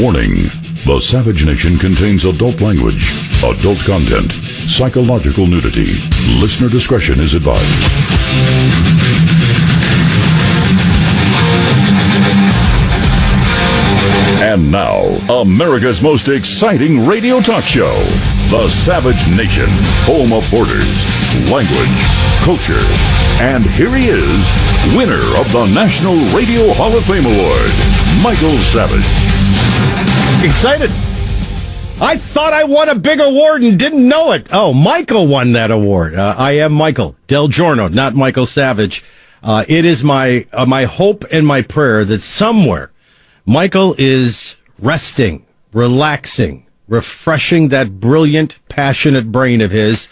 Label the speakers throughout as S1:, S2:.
S1: Warning. The Savage Nation contains adult language, adult content, psychological nudity. Listener discretion is advised. And now, America's most exciting radio talk show, The Savage Nation, home of borders, language, culture. And here he is, winner of the National Radio Hall of Fame Award, Michael Savage.
S2: Excited. I thought I won a big award and didn't know it. Oh, Michael won that award. I am Michael DelGiorno, not Michael Savage. It is my hope and my prayer that somewhere Michael is resting, relaxing, refreshing that brilliant, passionate brain of his,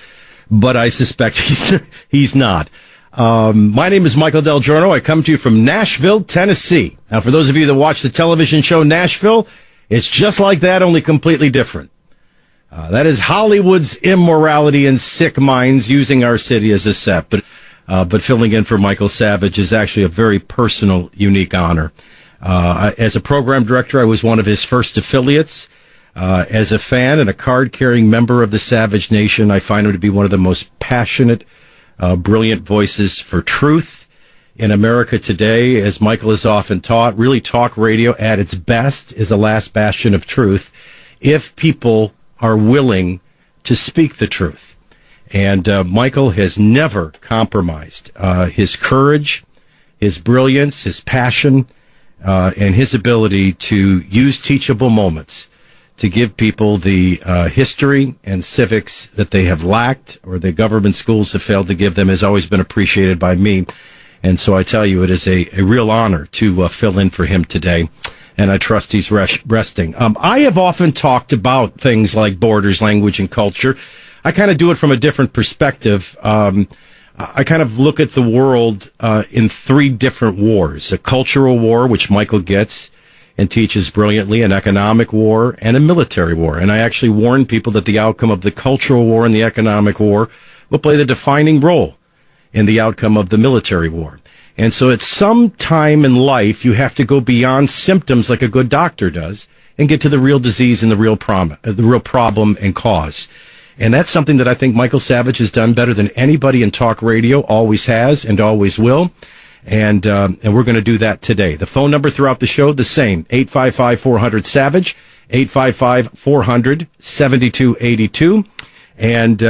S2: but I suspect he's not. My name is Michael DelGiorno. I come to you from Nashville, Tennessee. Now, for those of you that watch the television show Nashville, it's just like that, only completely different. That is Hollywood's immorality and sick minds using our city as a set. But filling in for Michael Savage is actually a very personal, unique honor. As a program director, I was one of his first affiliates. As a fan and a card-carrying member of the Savage Nation, I find him to be one of the most passionate, brilliant voices for truth in America today. As Michael has often taught, really talk radio at its best is the last bastion of truth if people are willing to speak the truth. And Michael has never compromised his courage, his brilliance, his passion, and his ability to use teachable moments to give people the history and civics that they have lacked or the government schools have failed to give them has always been appreciated by me. And so I tell you, it is a real honor to fill in for him today, and I trust he's resting. I have often talked about things like borders, language, and culture. I kind of do it from a different perspective. I kind of look at the world in three different wars: a cultural war, which Michael gets and teaches brilliantly, an economic war, and a military war. And I actually warn people that the outcome of the cultural war and the economic war will play the defining role in the outcome of the military war. And so at some time in life, you have to go beyond symptoms like a good doctor does and get to the real disease and the real problem and cause. And that's something that I think Michael Savage has done better than anybody in talk radio, always has and always will. And we're going to do that today. The phone number throughout the show, the same, 855-400-SAVAGE, 855-400-7282. And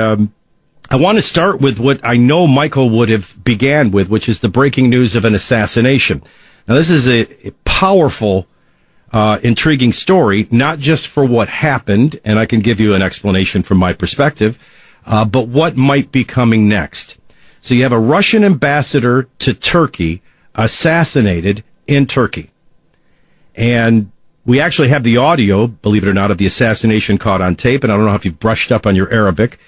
S2: I want to start with what I know Michael would have began with, which is the breaking news of an assassination. Now, this is a powerful, intriguing story, not just for what happened, and I can give you an explanation from my perspective, but what might be coming next. So you have a Russian ambassador to Turkey assassinated in Turkey. And we actually have the audio, believe it or not, of the assassination caught on tape, and I don't know if you've brushed up on your Arabic.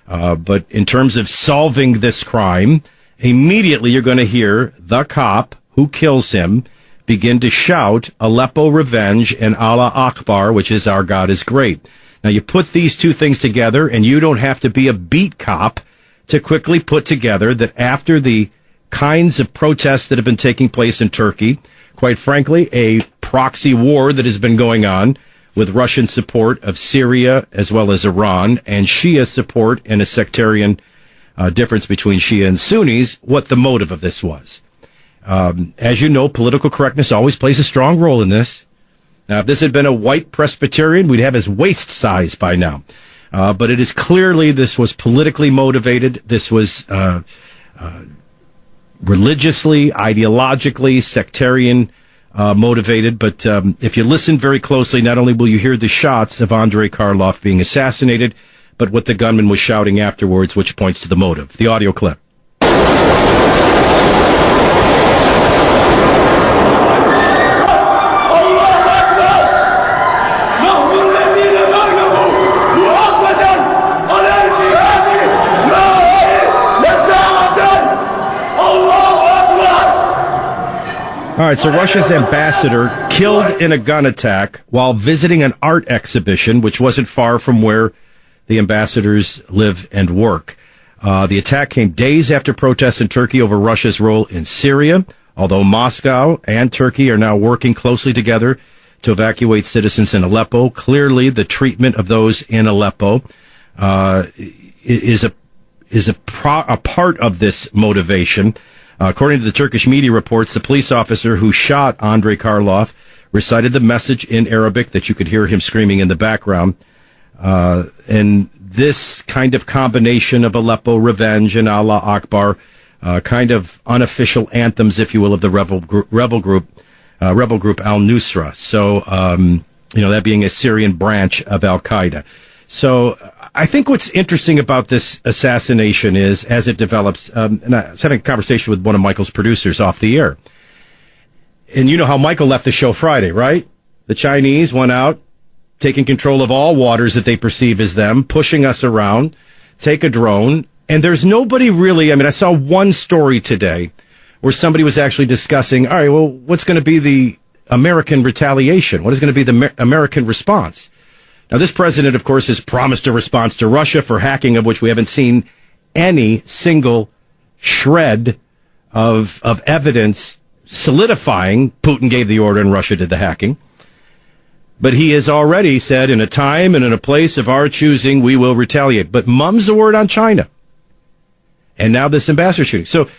S2: But in terms of solving this crime, immediately you're going to hear the cop who kills him begin to shout Aleppo revenge and Allah Akbar, which is our God is great. Now you put these two things together, and you don't have to be a beat cop to quickly put together that after the kinds of protests that have been taking place in Turkey, quite frankly, a proxy war that has been going on with Russian support of Syria as well as Iran, and Shia support and a sectarian difference between Shia and Sunnis, what the motive of this was. As you know, political correctness always plays a strong role in this. Now, if this had been a white Presbyterian, we'd have his waist size by now. But it is clearly this was politically motivated. This was religiously, ideologically, sectarian motivated, but if you listen very closely, not only will you hear the shots of Andrei Karlov being assassinated, but what the gunman was shouting afterwards, which points to the motive. The audio clip. All right, so Russia's ambassador killed in a gun attack while visiting an art exhibition, which wasn't far from where the ambassadors live and work. The attack came days after protests in Turkey over Russia's role in Syria, although Moscow and Turkey are now working closely together to evacuate citizens in Aleppo. Clearly, the treatment of those in Aleppo is a part of this motivation. According to the Turkish media reports, the police officer who shot Andrei Karlov recited the message in Arabic that you could hear him screaming in the background. And this kind of combination of Aleppo revenge and Allah Akbar, kind of unofficial anthems, if you will, of the rebel group Al-Nusra. So, that being a Syrian branch of Al-Qaeda. So I think what's interesting about this assassination is, as it develops, and I was having a conversation with one of Michael's producers off the air. And you know how Michael left the show Friday, right? The Chinese went out, taking control of all waters that they perceive as them, pushing us around, take a drone. And there's nobody really, I saw one story today where somebody was actually discussing, all right, well, what's going to be the American retaliation? What is going to be the American response? Now, this president, of course, has promised a response to Russia for hacking, of which we haven't seen any single shred of evidence solidifying Putin gave the order and Russia did the hacking. But he has already said, in a time and in a place of our choosing, we will retaliate. But mum's the word on China. And now this ambassador shooting. So,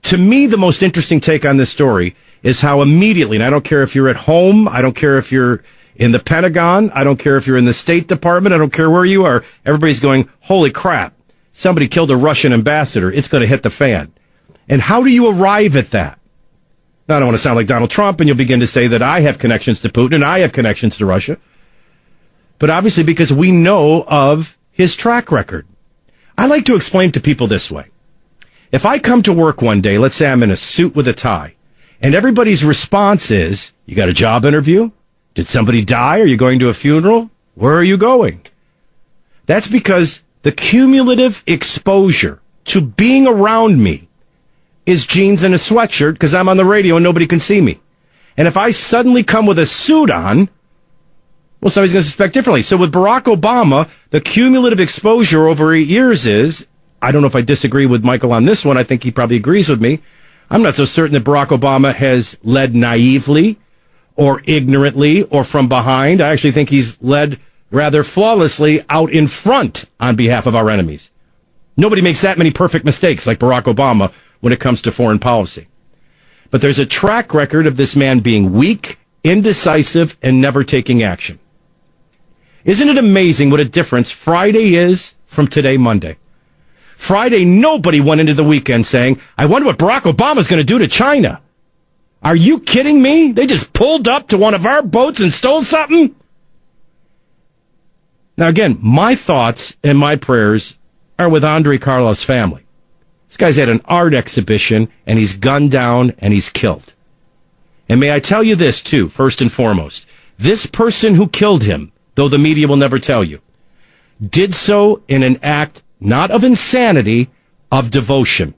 S2: to me, the most interesting take on this story is how immediately, and I don't care if you're at home, I don't care if you're in the Pentagon, I don't care if you're in the State Department, I don't care where you are, everybody's going, holy crap, somebody killed a Russian ambassador, it's going to hit the fan. And how do you arrive at that? Now, I don't want to sound like Donald Trump, and you'll begin to say that I have connections to Putin and I have connections to Russia. But obviously because we know of his track record. I like to explain to people this way. If I come to work one day, let's say I'm in a suit with a tie, and everybody's response is, you got a job interview? Did somebody die? Are you going to a funeral? Where are you going? That's because the cumulative exposure to being around me is jeans and a sweatshirt because I'm on the radio and nobody can see me. And if I suddenly come with a suit on, well, somebody's going to suspect differently. So with Barack Obama, the cumulative exposure over 8 years is, I don't know if I disagree with Michael on this one. I think he probably agrees with me. I'm not so certain that Barack Obama has led naively or ignorantly or from behind. I actually think he's led rather flawlessly out in front on behalf of our enemies. Nobody makes that many perfect mistakes like Barack Obama when it comes to foreign policy. But there's a track record of this man being weak, indecisive, and never taking action. Isn't it amazing what a difference Friday is from today, Monday? Friday, nobody went into the weekend saying, I wonder what Barack Obama's going to do to China. Are you kidding me? They just pulled up to one of our boats and stole something? Now, again, my thoughts and my prayers are with Andrei Karlov's family. This guy's at an art exhibition, and he's gunned down, and he's killed. And may I tell you this, too, first and foremost. This person who killed him, though the media will never tell you, did so in an act not of insanity, of devotion.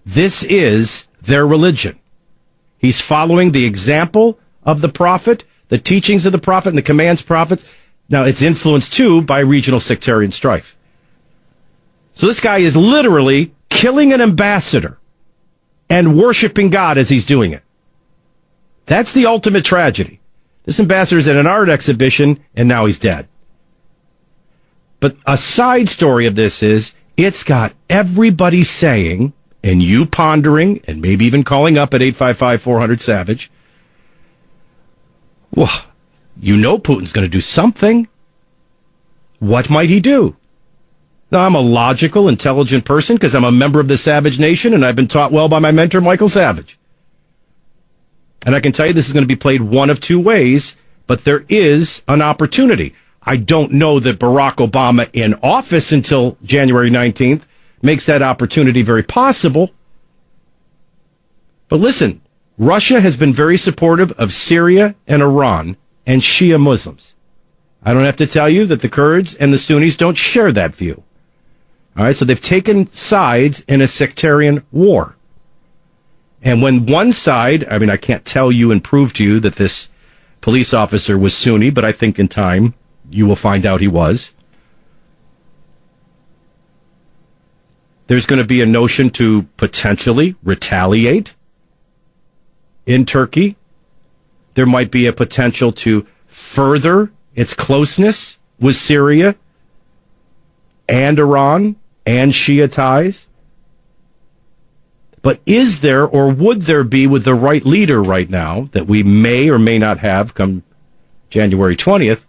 S2: This is their religion. He's following the example of the prophet, the teachings of the prophet, and the commands of prophets. Now, it's influenced, too, by regional sectarian strife. So this guy is literally killing an ambassador and worshiping God as he's doing it. That's the ultimate tragedy. This ambassador's at an art exhibition, and now he's dead. But a side story of this is, it's got everybody saying, and you pondering, and maybe even calling up at 855-400-SAVAGE, well, you know Putin's going to do something. What might he do? Now, I'm a logical, intelligent person because I'm a member of the Savage Nation, and I've been taught well by my mentor, Michael Savage. And I can tell you this is going to be played one of two ways, but there is an opportunity. I don't know that Barack Obama in office until January 19th makes that opportunity very possible. But listen, Russia has been very supportive of Syria and Iran and Shia Muslims. I don't have to tell you that the Kurds and the Sunnis don't share that view. All right, so they've taken sides in a sectarian war. And when one side, I can't tell you and prove to you that this police officer was Sunni, but I think in time you will find out he was. There's going to be a notion to potentially retaliate in Turkey. there might be a potential to further its closeness with Syria and Iran and Shia ties. But is there, or would there be, with the right leader right now, that we may or may not have come January 20th,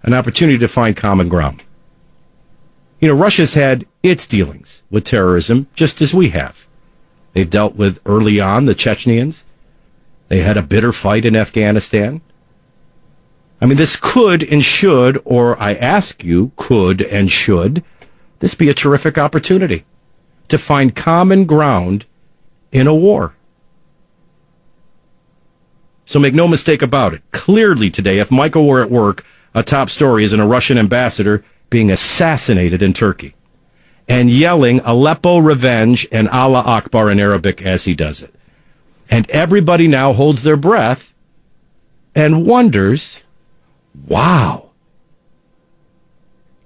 S2: an opportunity to find common ground? You know, Russia's had its dealings with terrorism just as we have. They've dealt with, early on, the Chechens. They had a bitter fight in Afghanistan. I mean, this could and should, or I ask you, could and should, this be a terrific opportunity to find common ground in a war. So make no mistake about it. Clearly today, if Michael were at work, a top story is in a Russian ambassador being assassinated in Turkey and yelling Aleppo revenge and Allah Akbar in Arabic as he does it. And everybody now holds their breath and wonders, wow,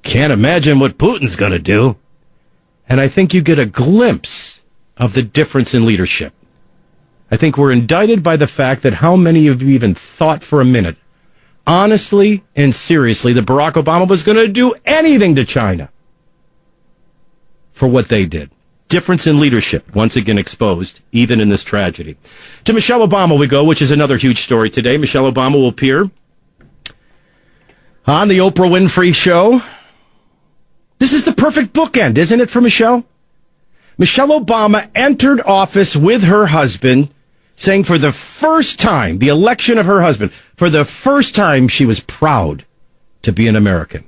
S2: can't imagine what Putin's going to do. And I think you get a glimpse of the difference in leadership. I think we're indicted by the fact that how many of you even thought for a minute, honestly and seriously, that Barack Obama was going to do anything to China for what they did. Difference in leadership, once again exposed, even in this tragedy. To Michelle Obama we go, which is another huge story today. Michelle Obama will appear on the Oprah Winfrey Show. This is the perfect bookend, isn't it, for Michelle? Michelle Obama entered office with her husband, saying for the first time, the election of her husband, for the first time she was proud to be an American.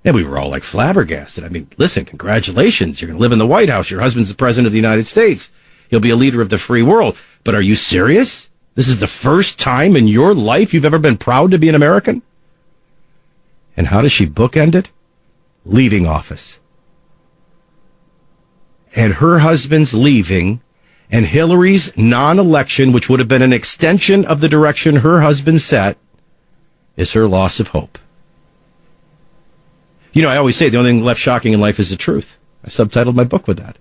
S2: And we were all like flabbergasted. I mean, listen, congratulations. You're going to live in the White House. Your husband's the president of the United States. He'll be a leader of the free world. But are you serious? This is the first time in your life you've ever been proud to be an American? And how does she bookend it? Leaving office. And her husband's leaving, and Hillary's non-election, which would have been an extension of the direction her husband set, is her loss of hope. You know, I always say the only thing left shocking in life is the truth. I subtitled my book with that.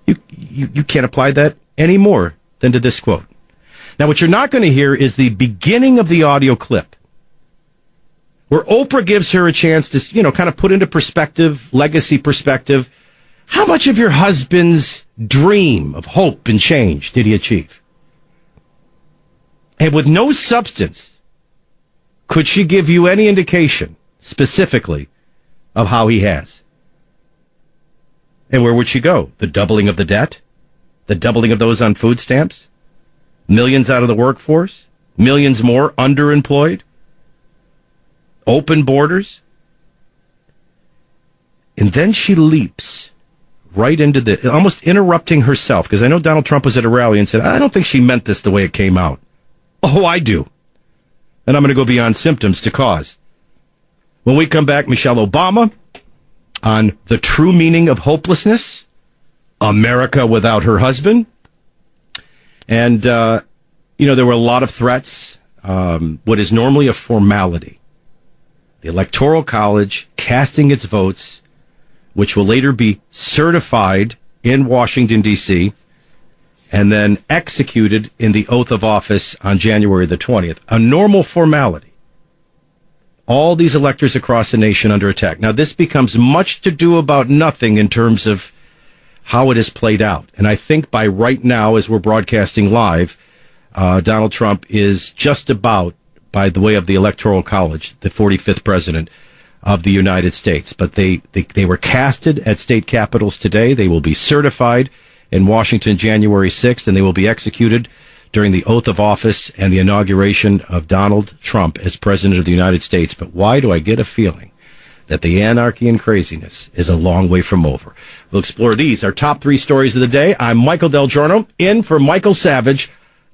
S2: You can't apply that any more than to this quote. Now, what you're not going to hear is the beginning of the audio clip, where Oprah gives her a chance to, you know, kind of put into perspective, legacy perspective, how much of your husband's dream of hope and change did he achieve? And with no substance, could she give you any indication, specifically, of how he has? And where would she go? The doubling of the debt? The doubling of those on food stamps? Millions out of the workforce? Millions more underemployed? Open borders? And then she leaps right into the, almost interrupting herself, because I know Donald Trump was at a rally and said, I don't think she meant this the way it came out. Oh, I do. And I'm going to go beyond symptoms to cause. When we come back, Michelle Obama on the true meaning of hopelessness, America without her husband. And, you know, there were a lot of threats. What is normally a formality. The Electoral College casting its votes, which will later be certified in Washington, D.C., and then executed in the oath of office on January the 20th. A normal formality. All these electors across the nation under attack. Now, this becomes much to do about nothing in terms of how it has played out. And I think by right now, as we're broadcasting live, Donald Trump is just about, by the way of the Electoral College, the 45th president of the United States. But they were casted at state capitals today. They will be certified in Washington January 6th, and they will be executed during the oath of office and the inauguration of Donald Trump as president of the United States. But why do I get a feeling that the anarchy and craziness is a long way from over? We'll explore these, our top three stories of the day. I'm Michael DelGiorno, in for Michael Savage,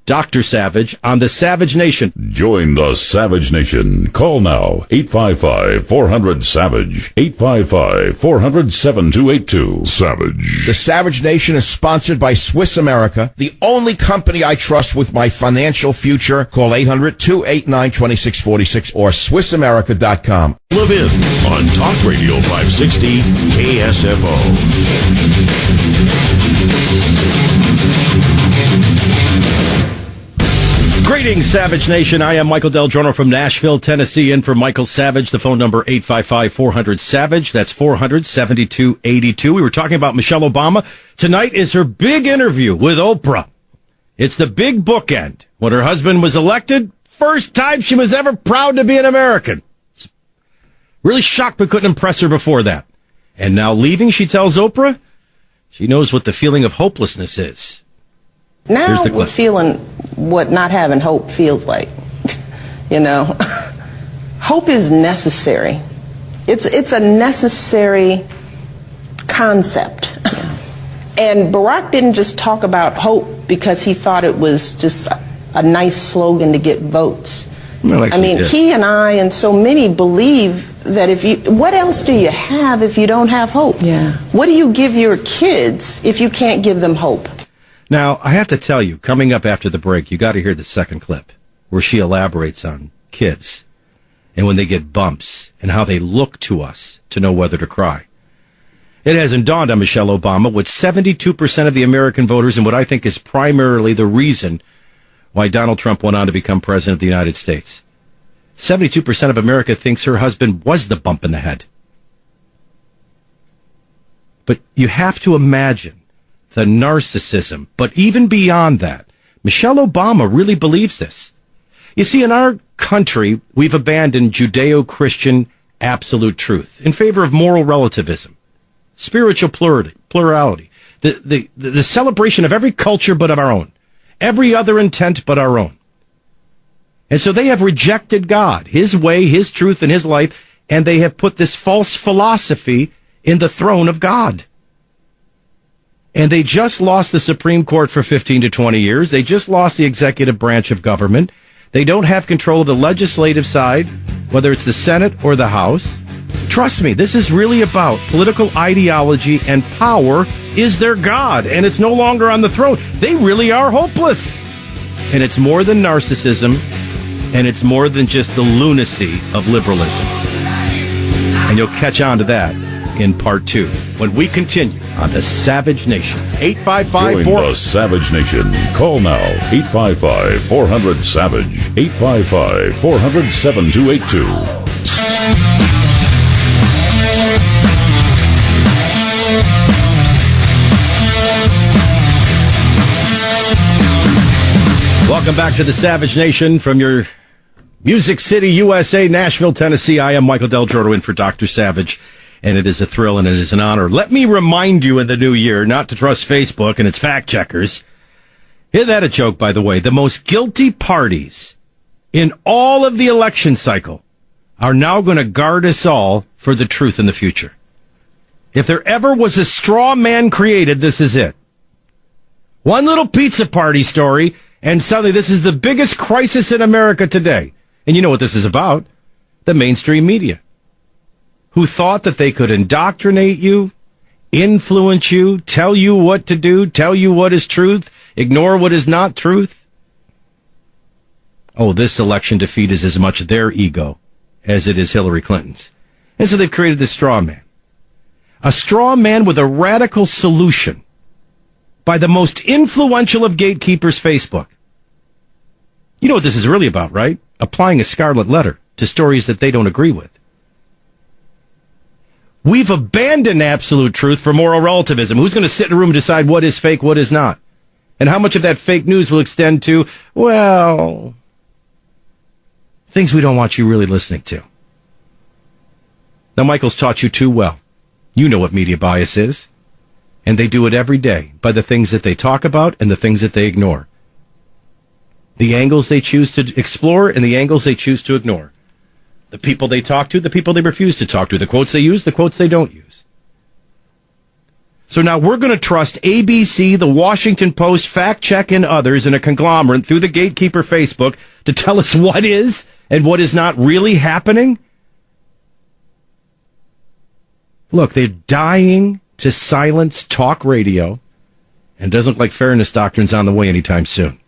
S2: Dr. Savage, on the Savage Nation.
S1: Join the Savage Nation. Call now, 855-400-SAVAGE, 855-400-7282. Savage.
S3: The Savage Nation is sponsored by Swiss America, the only company I trust with my financial future. Call 800-289-2646 or SwissAmerica.com.
S4: Levin on Talk Radio 560 KSFO.
S2: Great Greetings, Savage Nation. I am Michael DelGiorno from Nashville, Tennessee, in for Michael Savage. The phone number 855-400-SAVAGE. That's 400-7282. We were talking about Michelle Obama. Tonight is her big interview with Oprah. It's the big bookend. When her husband was elected, first time she was ever proud to be an American. Really shocked we couldn't impress her before that. And now leaving, she tells Oprah, she knows what the feeling of hopelessness is.
S5: Now we're feeling what not having hope feels like. You know, hope is necessary. It's a necessary concept. And Barack didn't just talk about hope because he thought it was just a nice slogan to get votes.
S2: Well,
S5: I mean, he and I and so many believe that what else do you have if you don't have hope?
S6: Yeah.
S5: What do you give your kids if you can't give them hope?
S2: Now, I have to tell you, coming up after the break, you got to hear the second clip where she elaborates on kids and when they get bumps and how they look to us to know whether to cry. It hasn't dawned on Michelle Obama, with 72% of the American voters, and what I think is primarily the reason why Donald Trump went on to become president of the United States. 72% of America thinks her husband was the bump in the head. But you have to imagine the narcissism. But even beyond that, Michelle Obama really believes this. You see, in our country, we've abandoned Judeo-Christian absolute truth in favor of moral relativism, spiritual plurality, the celebration of every culture but of our own, every other intent but our own. And so they have rejected God, his way, his truth, and his life, and they have put this false philosophy in the throne of God. And they just lost the Supreme Court for 15 to 20 years. They just lost the executive branch of government. They don't have control of the legislative side, whether it's the Senate or the House. Trust me, this is really about political ideology, and power is their God, and it's no longer on the throne. They really are hopeless. And it's more than narcissism, and it's more than just the lunacy of liberalism. And you'll catch on to that in part 2 when we continue on the Savage Nation. 855
S1: Join the Savage Nation. Call now. 855-400-SAVAGE. 855-400-7282.
S2: Welcome back to the Savage Nation from your Music City, USA, Nashville, Tennessee. I am Michael DelGiorno, in for Dr. Savage, and it is a thrill and it is an honor. Let me remind you in the new year not to trust Facebook and its fact checkers. Isn't that a joke, by the way? The most guilty parties in all of the election cycle are now going to guard us all for the truth in the future. If there ever was a straw man created, this is it. One little pizza party story, and suddenly this is the biggest crisis in America today. And you know what this is about? The mainstream media, who thought that they could indoctrinate you, influence you, tell you what to do, tell you what is truth, ignore what is not truth. Oh, this election defeat is as much their ego as it is Hillary Clinton's. And so they've created this straw man. A straw man with a radical solution by the most influential of gatekeepers, Facebook. You know what this is really about, right? Applying a scarlet letter to stories that they don't agree with. We've abandoned absolute truth for moral relativism. Who's going to sit in a room and decide what is fake, what is not? And how much of that fake news will extend to, well, things we don't want you really listening to. Now, Michael's taught you too well. You know what media bias is. And they do it every day by the things that they talk about and the things that they ignore. The angles they choose to explore and the angles they choose to ignore. The people they talk to, the people they refuse to talk to. The quotes they use, the quotes they don't use. So now we're going to trust ABC, the Washington Post, Fact Check, and others in a conglomerate through the gatekeeper Facebook to tell us what is and what is not really happening? Look, they're dying to silence talk radio, and it doesn't look like fairness doctrine's on the way anytime soon.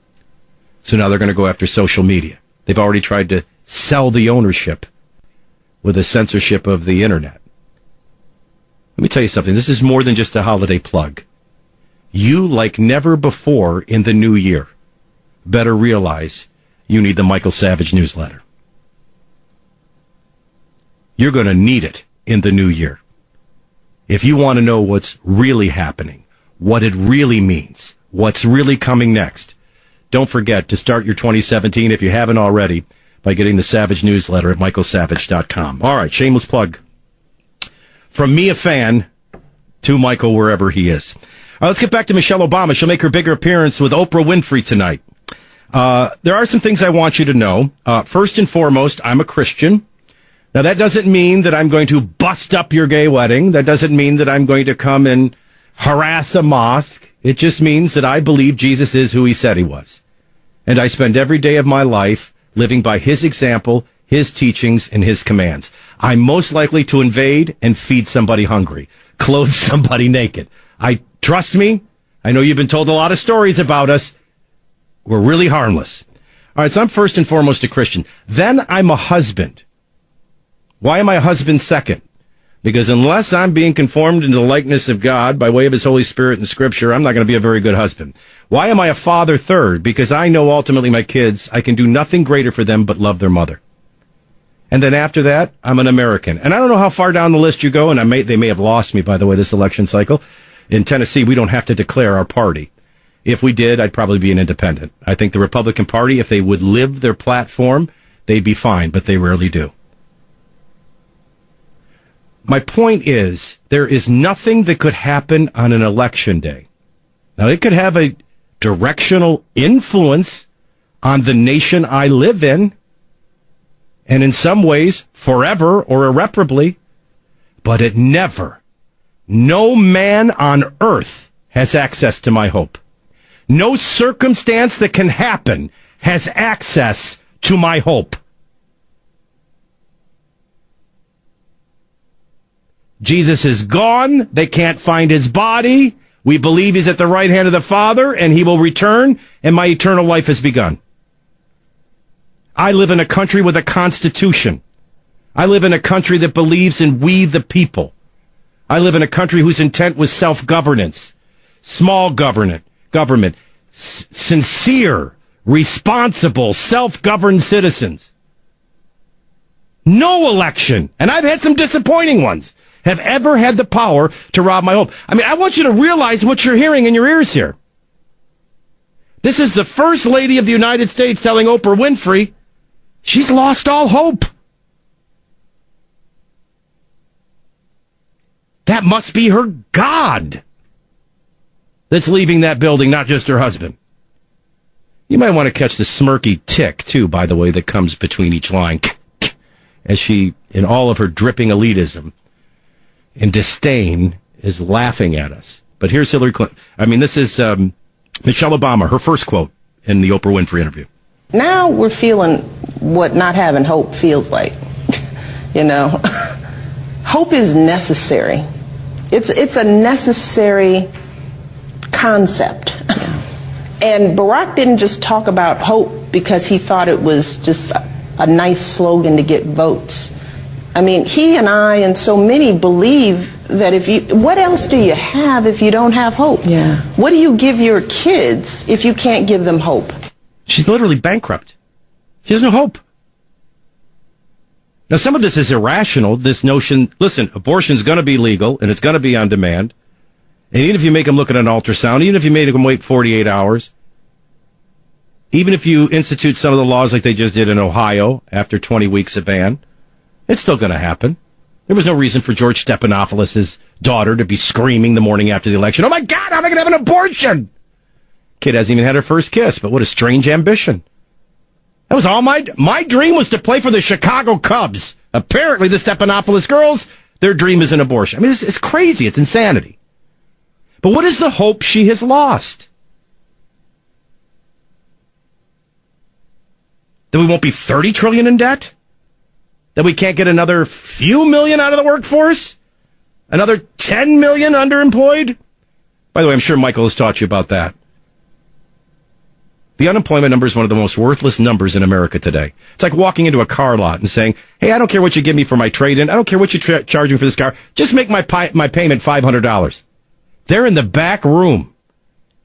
S2: So now they're going to go after social media. They've already tried to sell the ownership with the censorship of the internet. Let me tell you something. This is more than just a holiday plug. You, like never before in the new year, better realize you need the Michael Savage newsletter. You're going to need it in the new year. If you want to know what's really happening, what it really means, what's really coming next, don't forget to start your 2017, if you haven't already, by getting the Savage newsletter at michaelsavage.com. All right, shameless plug. From me, a fan, to Michael, wherever he is. All right, let's get back to Michelle Obama. She'll make her bigger appearance with Oprah Winfrey tonight. There are some things I want you to know. First and foremost, I'm a Christian. Now, that doesn't mean that I'm going to bust up your gay wedding. That doesn't mean that I'm going to come and harass a mosque. It just means that I believe Jesus is who he said he was. And I spend every day of my life living by his example, his teachings, and his commands. I'm most likely to invade and feed somebody hungry, clothe somebody naked. Trust me, I know you've been told a lot of stories about us. We're really harmless. All right, so I'm first and foremost a Christian. Then I'm a husband. Why am I a husband second? Because unless I'm being conformed into the likeness of God by way of his Holy Spirit and Scripture, I'm not going to be a very good husband. Why am I a father third? Because I know ultimately my kids, I can do nothing greater for them but love their mother. And then after that, I'm an American. And I don't know how far down the list you go, and they may have lost me, by the way, this election cycle. In Tennessee, we don't have to declare our party. If we did, I'd probably be an independent. I think the Republican Party, if they would live their platform, they'd be fine, but they rarely do. My point is, there is nothing that could happen on an election day. Now, it could have a directional influence on the nation I live in, and in some ways, forever or irreparably, but it never, no man on earth has access to my hope. No circumstance that can happen has access to my hope. Jesus is gone. They can't find his body. We believe he's at the right hand of the Father, and he will return, and my eternal life has begun. I live in a country with a constitution. I live in a country that believes in we the people. I live in a country whose intent was self-governance, small government, sincere, responsible, self-governed citizens. No election, and I've had some disappointing ones, have ever had the power to rob my hope. I mean, I want you to realize what you're hearing in your ears here. This is the First Lady of the United States telling Oprah Winfrey she's lost all hope. That must be her God that's leaving that building, not just her husband. You might want to catch the smirky tick, too, by the way, that comes between each line, as she, in all of her dripping elitism and disdain, is laughing at us. But here's Hillary Clinton. I mean, this is Michelle Obama, her first quote in the Oprah Winfrey interview.
S5: Now we're feeling what not having hope feels like. You know, hope is necessary. It's a necessary concept. And Barack didn't just talk about hope because he thought it was just a nice slogan to get votes. I mean, he and I and so many believe that what else do you have if you don't have hope?
S6: Yeah.
S5: What do you give your kids if you can't give them hope?
S2: She's literally bankrupt. She has no hope. Now, some of this is irrational, this notion, listen, abortion's going to be legal and it's going to be on demand. And even if you make them look at an ultrasound, even if you made them wait 48 hours, even if you institute some of the laws like they just did in Ohio after 20 weeks of ban, it's still going to happen. There was no reason for George Stephanopoulos' daughter to be screaming the morning after the election, "Oh my God, I'm going to have an abortion!" Kid hasn't even had her first kiss, but what a strange ambition. That was all my dream was to play for the Chicago Cubs. Apparently the Stephanopoulos girls, their dream is an abortion. I mean, it's crazy. It's insanity. But what is the hope she has lost? That we won't be $30 trillion in debt? That we can't get another few million out of the workforce? Another 10 million underemployed? By the way, I'm sure Michael has taught you about that. The unemployment number is one of the most worthless numbers in America today. It's like walking into a car lot and saying, "Hey, I don't care what you give me for my trade-in. I don't care what you charge me for this car. Just make my payment $500. They're in the back room,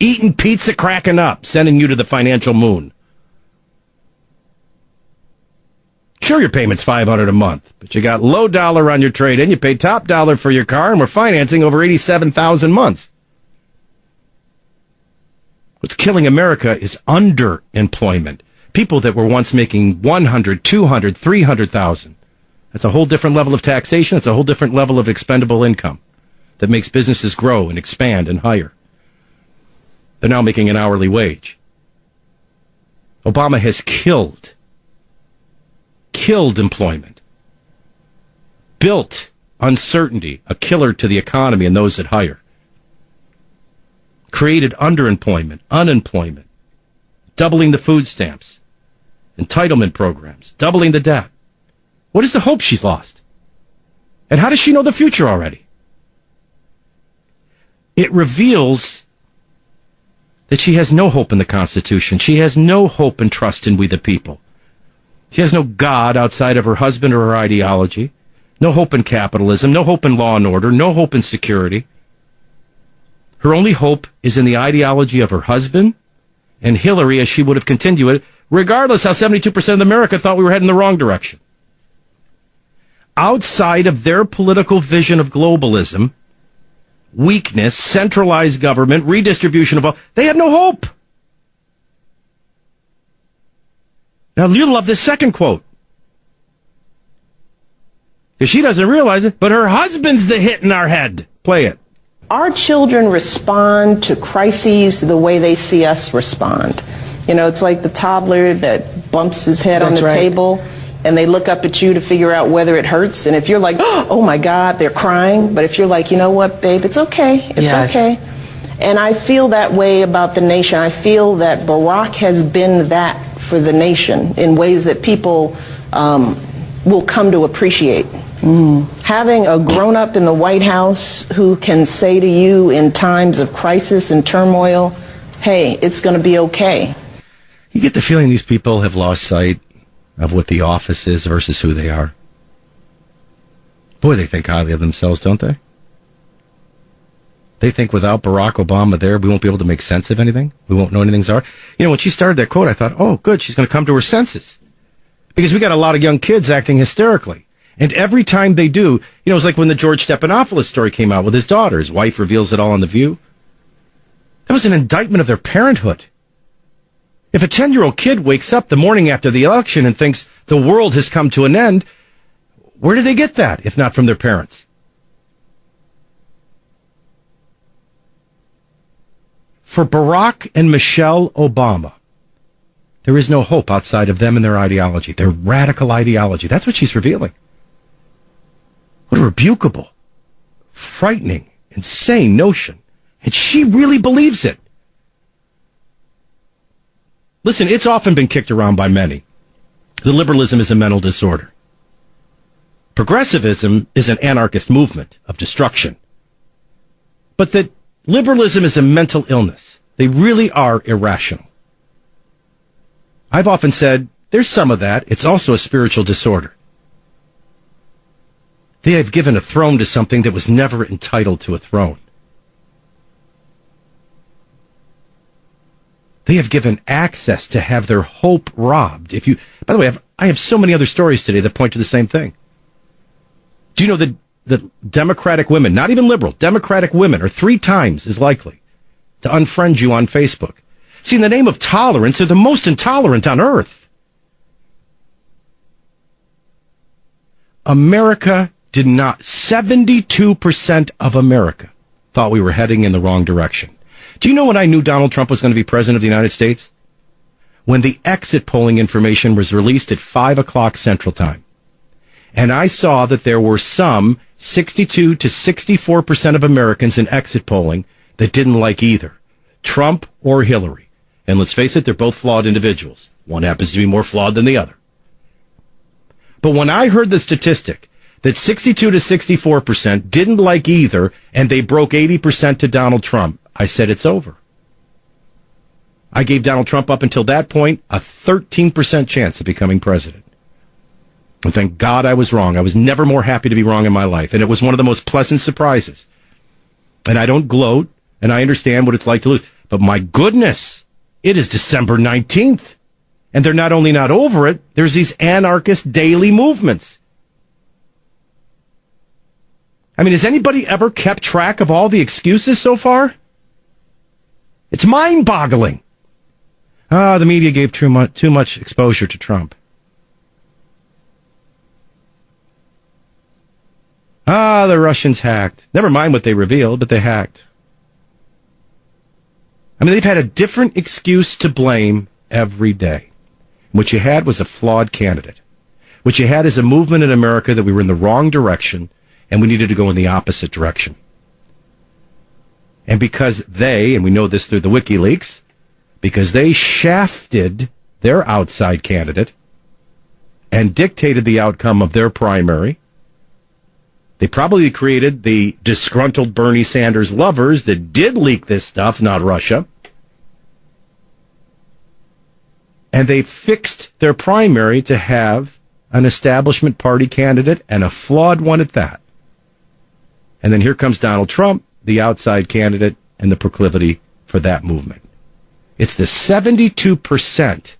S2: eating pizza, cracking up, sending you to the financial moon. Sure, your payment's $500 a month, but you got low dollar on your trade-in, you pay top dollar for your car, and we're financing over 87,000 months. What's killing America is underemployment. People that were once making 100, 200, 300,000. That's a whole different level of taxation. That's a whole different level of expendable income that makes businesses grow and expand and hire. They're now making an hourly wage. Obama has killed employment, built uncertainty, a killer to the economy and those that hire, created underemployment, unemployment, doubling the food stamps, entitlement programs, doubling the debt. What is the hope she's lost? And how does she know the future already? It reveals that she has no hope in the Constitution. She has no hope and trust in we the people. She has no God outside of her husband or her ideology. No hope in capitalism. No hope in law and order. No hope in security. Her only hope is in the ideology of her husband and Hillary, as she would have continued, regardless how 72% of America thought we were heading the wrong direction. Outside of their political vision of globalism, weakness, centralized government, redistribution of wealth, they have no hope. Now, you'll love this second quote. Because she doesn't realize it, but her husband's the hit in our head. Play it.
S5: Our children respond to crises the way they see us respond. You know, it's like the toddler that bumps his head on the table, and they look up at you to figure out whether it hurts. And if you're like, oh my God, they're crying. But if you're like, you know what, babe, it's okay. It's okay. And I feel that way about the nation. I feel that Barack has been that for the nation in ways that people will come to appreciate. Having a grown-up in the White House who can say to you in times of crisis and turmoil, hey, it's going to be okay.
S2: You get the feeling these people have lost sight of what the office is versus who they are. Boy, they think highly of themselves, don't they? They think without Barack Obama there, we won't be able to make sense of anything. We won't know anything's are. You know, when she started that quote, I thought, oh, good, she's going to come to her senses. Because we got a lot of young kids acting hysterically. And every time they do, you know, it's like when the George Stephanopoulos story came out with his daughter. His wife reveals it all on The View. That was an indictment of their parenthood. If a 10-year-old kid wakes up the morning after the election and thinks the world has come to an end, where did they get that, if not from their parents? For Barack and Michelle Obama, there is no hope outside of them and their ideology, their radical ideology. That's what she's revealing. What a rebukable, frightening, insane notion. And she really believes it. Listen, it's often been kicked around by many. The liberalism is a mental disorder. Progressivism is an anarchist movement of destruction. But that liberalism is a mental illness. They really are irrational. I've often said, there's some of that. It's also a spiritual disorder. They have given a throne to something that was never entitled to a throne. They have given access to have their hope robbed. By the way, I have so many other stories today that point to the same thing. Do you know that Democratic women, not even liberal, Democratic women are 3 times as likely to unfriend you on Facebook? See, in the name of tolerance, they're the most intolerant on earth. America did not. 72% of America thought we were heading in the wrong direction. Do you know when I knew Donald Trump was going to be president of the United States? When the exit polling information was released at 5 o'clock Central Time. And I saw that there were some 62 to 64% of Americans in exit polling that didn't like either Trump or Hillary. And let's face it, they're both flawed individuals. One happens to be more flawed than the other. But when I heard the statistic that 62 to 64% didn't like either, and they broke 80% to Donald Trump, I said it's over. I gave Donald Trump up until that point a 13% chance of becoming president. And thank God I was wrong. I was never more happy to be wrong in my life. And it was one of the most pleasant surprises. And I don't gloat, and I understand what it's like to lose. But my goodness, it is December 19th. And they're not only not over it, there's these anarchist daily movements. I mean, has anybody ever kept track of all the excuses so far? It's mind-boggling. The media gave too much exposure to Trump. The Russians hacked. Never mind what they revealed, but they hacked. I mean, they've had a different excuse to blame every day. What you had was a flawed candidate. What you had is a movement in America that we were in the wrong direction, and we needed to go in the opposite direction. And because they, and we know this through the WikiLeaks, because they shafted their outside candidate and dictated the outcome of their primary, they probably created the disgruntled Bernie Sanders lovers that did leak this stuff, not Russia. And they fixed their primary to have an establishment party candidate, and a flawed one at that. And then here comes Donald Trump, the outside candidate, and the proclivity for that movement. It's the 72%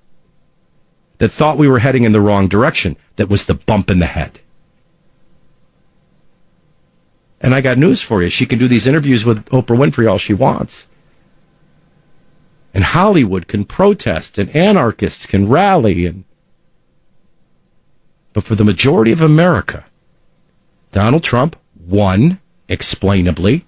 S2: that thought we were heading in the wrong direction that was the bump in the head. And I got news for you. She can do these interviews with Oprah Winfrey all she wants. And Hollywood can protest, and anarchists can rally. But for the majority of America, Donald Trump won, explainably.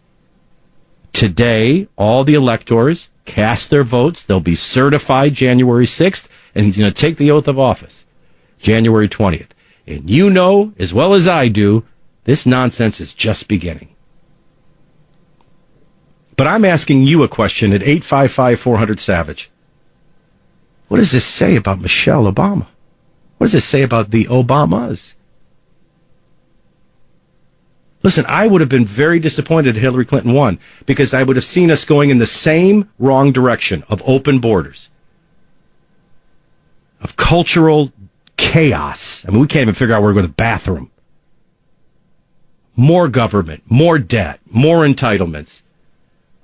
S2: Today, all the electors cast their votes. They'll be certified January 6th, and he's going to take the oath of office January 20th. And you know, as well as I do, this nonsense is just beginning. But I'm asking you a question at 855-400-SAVAGE. What does this say about Michelle Obama? What does this say about the Obamas? Listen, I would have been very disappointed if Hillary Clinton won, because I would have seen us going in the same wrong direction of open borders, of cultural chaos. I mean, we can't even figure out where to go to the bathroom. More government, more debt, more entitlements,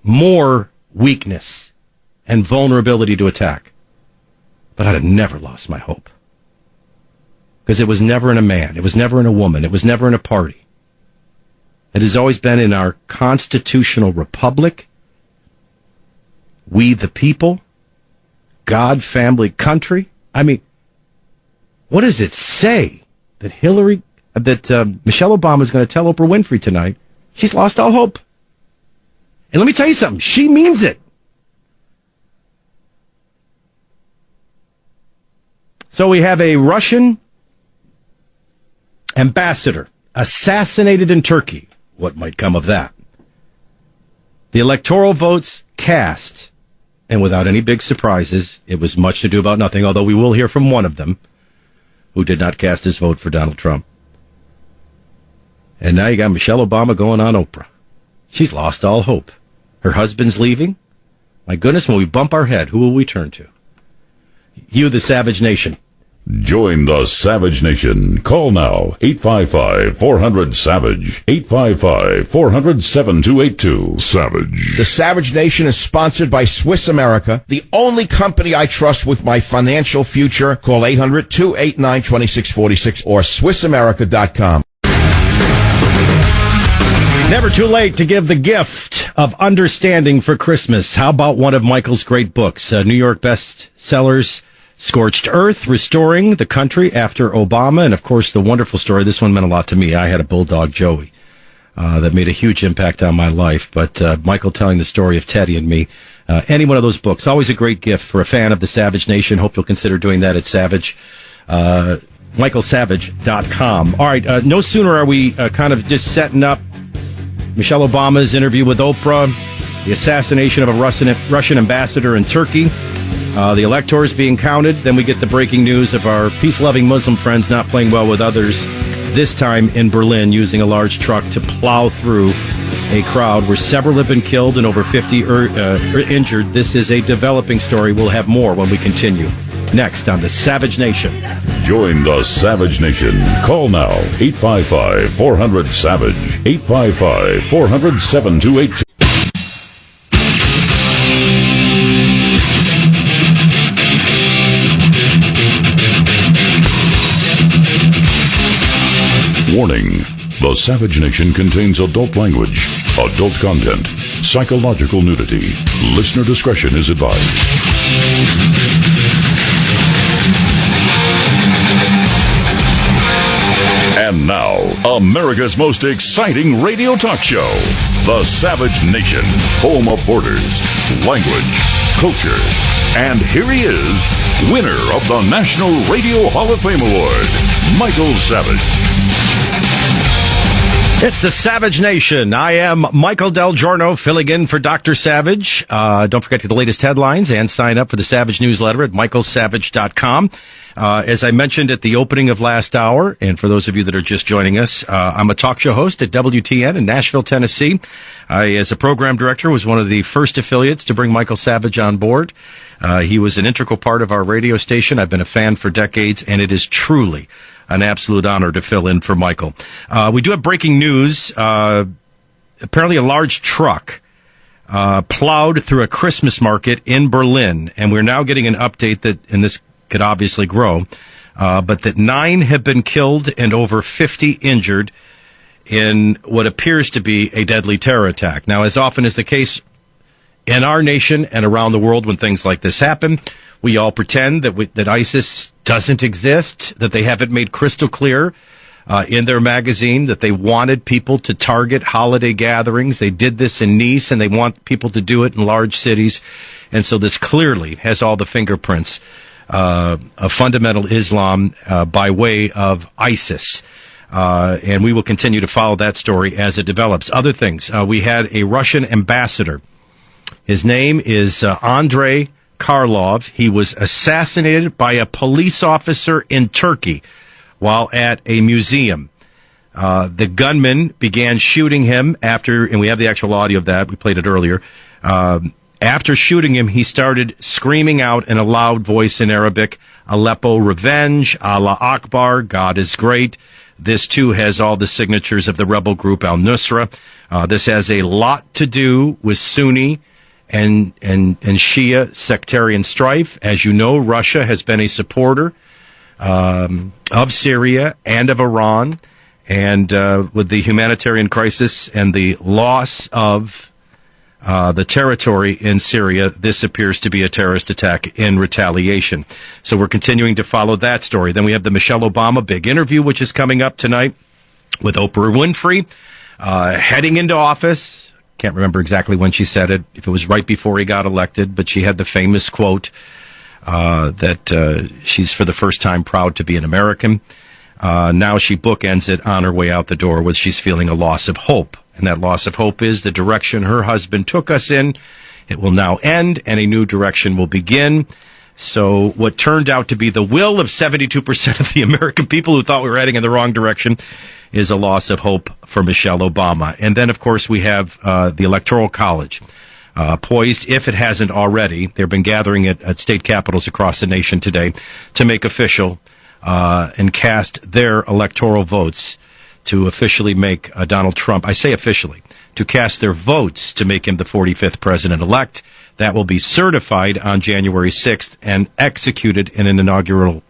S2: more weakness and vulnerability to attack. But I'd have never lost my hope. Because it was never in a man. It was never in a woman. It was never in a party. It has always been in our constitutional republic, we the people, God, family, country. I mean, what does it say that Michelle Obama is going to tell Oprah Winfrey tonight she's lost all hope? And let me tell you something. She means it. So we have a Russian ambassador assassinated in Turkey. What might come of that? The electoral votes cast, and without any big surprises, it was much to do about nothing, although we will hear from one of them who did not cast his vote for Donald Trump. And now you got Michelle Obama going on Oprah. She's lost all hope. Her husband's leaving. My goodness, when we bump our head, who will we turn to? You, the Savage Nation.
S1: Join the Savage Nation. Call now, 855-400-SAVAGE, 855-400-7282. Savage.
S3: The Savage Nation is sponsored by Swiss America, the only company I trust with my financial future. Call 800-289-2646 or SwissAmerica.com.
S2: Never too late to give the gift of understanding for Christmas. How about one of Michael's great books, New York bestsellers, Scorched Earth, Restoring the Country After Obama, and, of course, the wonderful story. This one meant a lot to me. I had a bulldog, Joey, that made a huge impact on my life. But Michael telling the story of Teddy and me, any one of those books, always a great gift for a fan of the Savage Nation. Hope you'll consider doing that at Savage, michaelsavage.com. All right, no sooner are we kind of just setting up Michelle Obama's interview with Oprah, the assassination of a Russian ambassador in Turkey, the electors being counted. Then we get the breaking news of our peace-loving Muslim friends not playing well with others, this time in Berlin, using a large truck to plow through a crowd where several have been killed and over 50 injured. This is a developing story. We'll have more when we continue. Next on the Savage Nation.
S1: Join the Savage Nation. Call now, 855-400-SAVAGE, 855-400-7282. The Savage Nation contains adult language, adult content, psychological nudity. Listener discretion is advised. And now, America's most exciting radio talk show, The Savage Nation, home of borders, language, culture. And here he is, winner of the National Radio Hall of Fame Award, Michael Savage.
S2: It's the Savage Nation. I am Michael DelGiorno, filling in for Dr. Savage. Don't forget to get the latest headlines and sign up for the Savage newsletter at michaelsavage.com. As I mentioned at the opening of last hour, and for those of you that are just joining us, I'm a talk show host at WTN in Nashville, Tennessee. I, as a program director, was one of the first affiliates to bring Michael Savage on board. He was an integral part of our radio station. I've been a fan for decades, and it is truly an absolute honor to fill in for Michael. We do have breaking news. Apparently a large truck plowed through a Christmas market in Berlin, and we're now getting an update that, and this could obviously grow, but that 9 have been killed and over 50 injured in what appears to be a deadly terror attack. Now, as often is the case in our nation and around the world when things like this happen, we all pretend that ISIS doesn't exist, that they haven't made crystal clear in their magazine that they wanted people to target holiday gatherings. They did this in Nice, and they want people to do it in large cities. And so this clearly has all the fingerprints of fundamental Islam by way of ISIS. And we will continue to follow that story as it develops. Other things, we had a Russian ambassador. His name is Andrei Karlov. He was assassinated by a police officer in Turkey while at a museum. The gunman began shooting him after, and we have the actual audio of that. We played it earlier. After shooting him, he started screaming out in a loud voice in Arabic, Aleppo revenge, Allah Akbar, God is great. This, too, has all the signatures of the rebel group al-Nusra. This has a lot to do with Sunni and Shia sectarian strife. As you know, Russia has been a supporter of Syria and of Iran, and with the humanitarian crisis and the loss of the territory in Syria, this appears to be a terrorist attack in retaliation. So we're continuing to follow that story. Then we have the Michelle Obama big interview, which is coming up tonight with Oprah Winfrey, heading into office. Can't remember exactly when she said it, if it was right before he got elected, but she had the famous quote that she's for the first time proud to be an American. Now she bookends it on her way out the door with she's feeling a loss of hope. And that loss of hope is the direction her husband took us in. It will now end, and a new direction will begin. So what turned out to be the will of 72% of the American people who thought we were heading in the wrong direction is a loss of hope for Michelle Obama. And then, of course, we have the Electoral College poised, if it hasn't already. They've been gathering at state capitals across the nation today to make official and cast their electoral votes to officially make Donald Trump, I say officially, to cast their votes to make him the 45th president-elect. That will be certified on January 6th and executed in an inaugural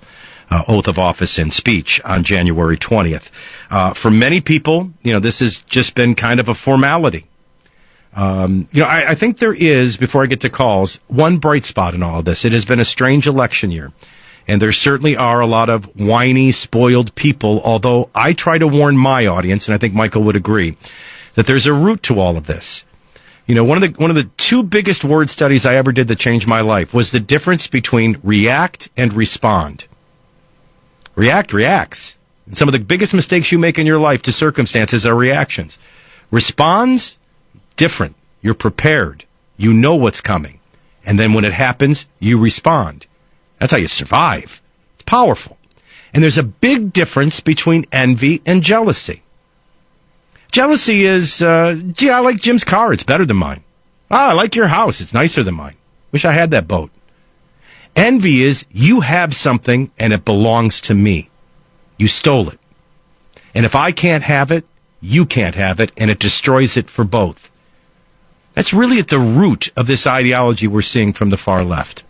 S2: oath of office and speech on January 20th. For many people, this has just been kind of a formality. I think there is, before I get to calls, one bright spot in all of this. It has been a strange election year. And there certainly are a lot of whiny, spoiled people, although I try to warn my audience, and I think Michael would agree, that there's a root to all of this. One of the two biggest word studies I ever did that changed my life was the difference between react and respond. React reacts. And some of the biggest mistakes you make in your life to circumstances are reactions. Responds, different. You're prepared. You know what's coming. And then when it happens, you respond. That's how you survive. It's powerful. And there's a big difference between envy and jealousy. Jealousy is, gee, I like Jim's car. It's better than mine. I like your house. It's nicer than mine. Wish I had that boat. Envy is you have something and it belongs to me. You stole it. And if I can't have it, you can't have it, and it destroys it for both. That's really at the root of this ideology we're seeing from the far left.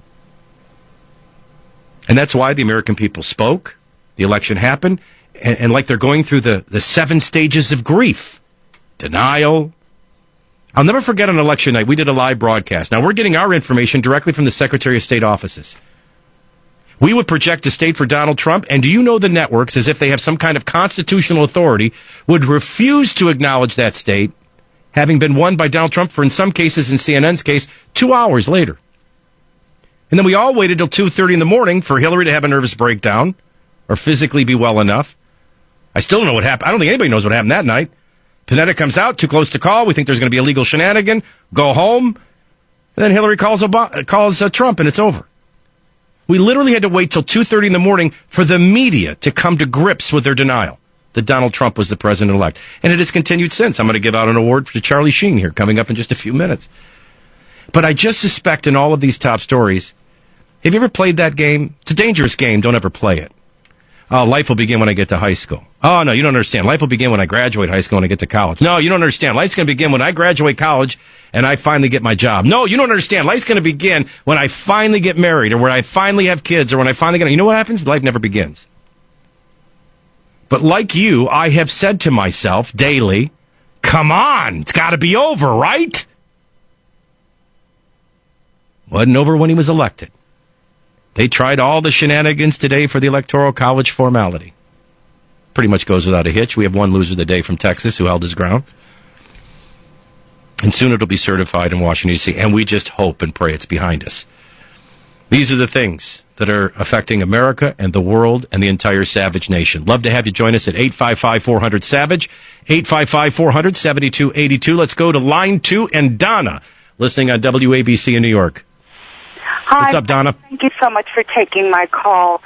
S2: And that's why the American people spoke, the election happened, and like they're going through the 7 stages of grief. Denial. I'll never forget on election night, we did a live broadcast. Now, we're getting our information directly from the Secretary of State offices. We would project a state for Donald Trump, and do you know the networks, as if they have some kind of constitutional authority, would refuse to acknowledge that state, having been won by Donald Trump for, in some cases, in CNN's case, 2 hours later. And then we all waited till 2:30 in the morning for Hillary to have a nervous breakdown or physically be well enough. I still don't know what happened. I don't think anybody knows what happened that night. Panetta comes out, too close to call. We think there's going to be illegal shenanigan. Go home. And then Hillary calls Trump, and it's over. We literally had to wait till 2:30 in the morning for the media to come to grips with their denial that Donald Trump was the president-elect. And it has continued since. I'm going to give out an award to Charlie Sheen here, coming up in just a few minutes. But I just suspect in all of these top stories, have you ever played that game? It's a dangerous game. Don't ever play it. Oh, life will begin when I get to high school. Oh, no, you don't understand. Life will begin when I graduate high school and I get to college. No, you don't understand. Life's going to begin when I graduate college and I finally get my job. No, you don't understand. Life's going to begin when I finally get married or when I finally have kids or when I finally get... You know what happens? Life never begins. But like you, I have said to myself daily, come on, it's got to be over, right? Wasn't over when he was elected. They tried all the shenanigans today for the Electoral College formality. Pretty much goes without a hitch. We have one loser of the day from Texas who held his ground. And soon it'll be certified in Washington, D.C., and we just hope and pray it's behind us. These are the things that are affecting America and the world and the entire Savage Nation. Love to have you join us at 855-400-SAVAGE, 855-400-7282. Let's go to line 2 and Donna, listening on WABC in New York.
S6: Hi.
S2: What's up, Donna?
S6: Thank you so much for taking my call.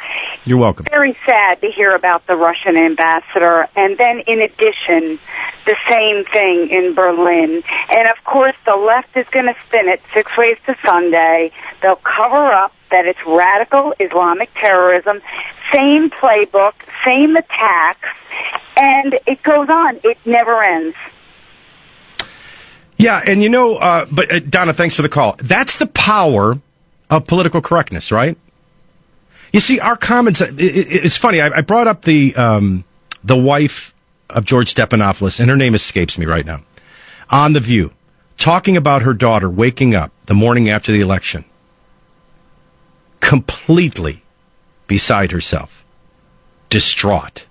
S2: You're welcome.
S6: Very sad to hear about the Russian ambassador. And then, in addition, the same thing in Berlin. And, of course, the left is going to spin it 6 ways to Sunday. They'll cover up that it's radical Islamic terrorism. Same playbook, same attacks. And it goes on. It never ends.
S2: Yeah, and but Donna, thanks for the call. That's the power of political correctness, right? You see, our comments, it's funny, I brought up the wife of George Stephanopoulos, and her name escapes me right now, on The View, talking about her daughter waking up the morning after the election, completely beside herself, distraught.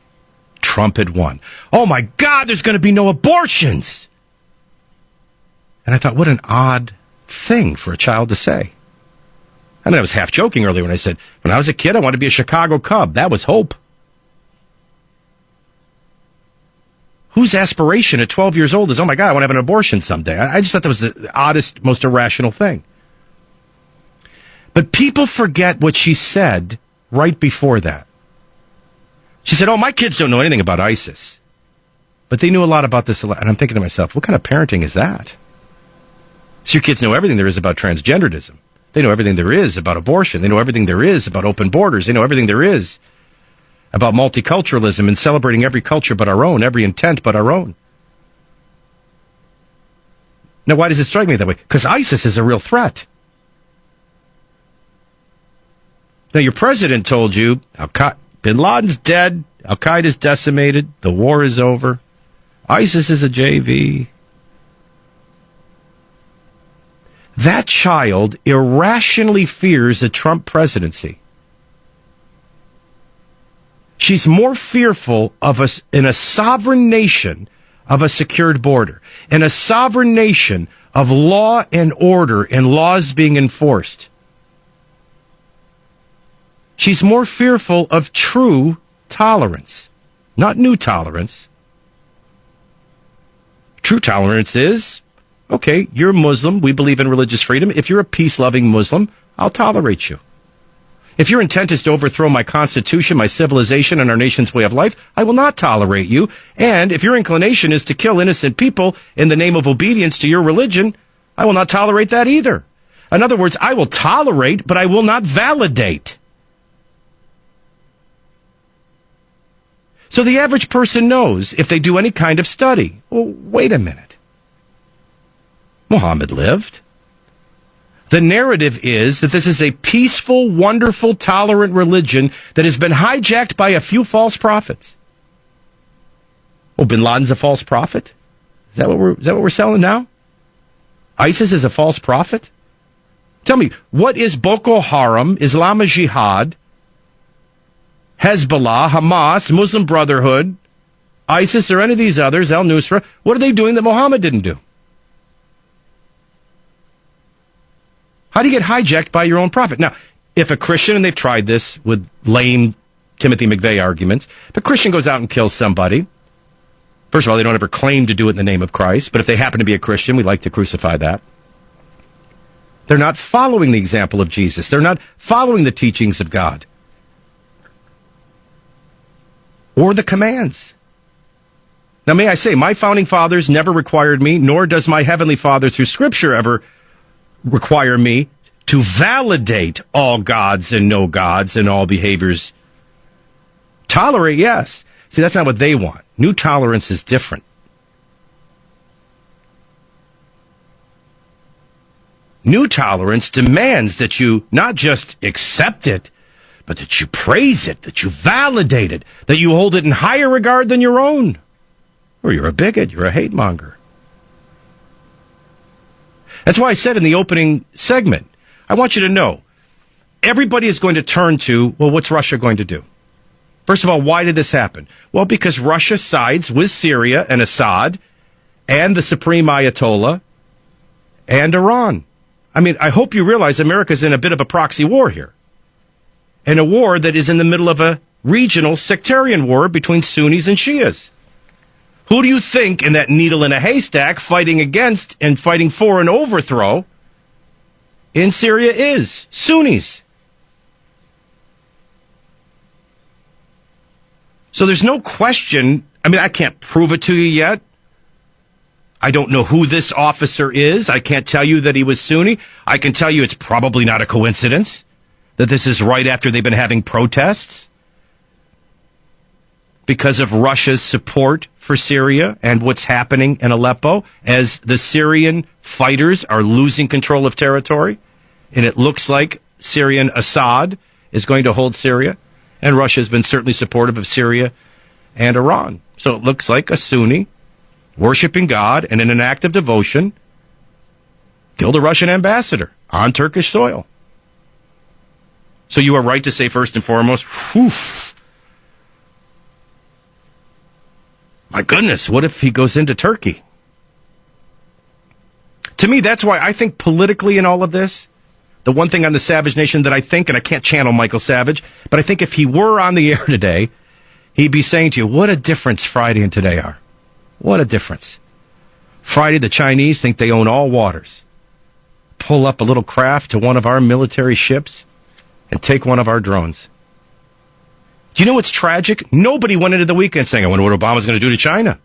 S2: Trump had won. Oh my God, there's going to be no abortions! And I thought, what an odd thing for a child to say. I mean, I was half joking earlier when I said, when I was a kid, I wanted to be a Chicago Cub. That was hope. Whose aspiration at 12 years old is, oh my God, I want to have an abortion someday? I just thought that was the oddest, most irrational thing. But people forget what she said right before that. She said, oh, my kids don't know anything about ISIS. But they knew a lot about this. And I'm thinking to myself, what kind of parenting is that? So your kids know everything there is about transgenderism. They know everything there is about abortion. They know everything there is about open borders. They know everything there is about multiculturalism and celebrating every culture but our own, every intent but our own. Now, why does it strike me that way? Because ISIS is a real threat. Now, your president told you Bin Laden's dead, Al-Qaeda's decimated, the war is over, ISIS is a JV. That child irrationally fears a Trump presidency. She's more fearful of us in a sovereign nation of a secured border, in a sovereign nation of law and order and laws being enforced. She's more fearful of true tolerance, not new tolerance. True tolerance is, okay, you're a Muslim. We believe in religious freedom. If you're a peace-loving Muslim, I'll tolerate you. If your intent is to overthrow my Constitution, my civilization, and our nation's way of life, I will not tolerate you. And if your inclination is to kill innocent people in the name of obedience to your religion, I will not tolerate that either. In other words, I will tolerate, but I will not validate. So the average person knows if they do any kind of study. Well, wait a minute. Muhammad lived. The narrative is that this is a peaceful, wonderful, tolerant religion that has been hijacked by a few false prophets. Oh, Bin Laden's a false prophet? Is that what we're selling now? ISIS is a false prophet? Tell me, what is Boko Haram, Islamic Jihad, Hezbollah, Hamas, Muslim Brotherhood, ISIS, or any of these others, al-Nusra, what are they doing that Muhammad didn't do? How do you get hijacked by your own prophet? Now, if a Christian, and they've tried this with lame Timothy McVeigh arguments, if a Christian goes out and kills somebody, first of all, they don't ever claim to do it in the name of Christ, but if they happen to be a Christian, we like to crucify that. They're not following the example of Jesus. They're not following the teachings of God or the commands. Now, may I say, my founding fathers never required me, nor does my heavenly Father through Scripture ever require me to validate all gods and no gods and all behaviors. Tolerate, yes. See, that's not what they want. New tolerance is different. New tolerance demands that you not just accept it, but that you praise it, that you validate it, that you hold it in higher regard than your own. Or you're a bigot, you're a hate monger. That's why I said in the opening segment, I want you to know, everybody is going to turn to, well, what's Russia going to do? First of all, why did this happen? Well, because Russia sides with Syria and Assad and the Supreme Ayatollah and Iran. I mean, I hope you realize America's in a bit of a proxy war here. And a war that is in the middle of a regional sectarian war between Sunnis and Shias. Who do you think in that needle in a haystack fighting against and fighting for an overthrow in Syria is? Sunnis. So there's no question. I mean, I can't prove it to you yet. I don't know who this officer is. I can't tell you that he was Sunni. I can tell you it's probably not a coincidence that this is right after they've been having protests because of Russia's support for Syria and what's happening in Aleppo as the Syrian fighters are losing control of territory. And it looks like Syrian Assad is going to hold Syria. And Russia has been certainly supportive of Syria and Iran. So it looks like a Sunni worshiping God and in an act of devotion killed a Russian ambassador on Turkish soil. So you are right to say, first and foremost, whew, my goodness, what if he goes into Turkey? To me, that's why I think politically in all of this, the one thing on the Savage Nation that I think, and I can't channel Michael Savage, but I think if he were on the air today, he'd be saying to you, what a difference Friday and today are. What a difference. Friday, the Chinese think they own all waters. Pull up a little craft to one of our military ships and take one of our drones. Do you know what's tragic? Nobody went into the weekend saying, I wonder what Obama's going to do to China.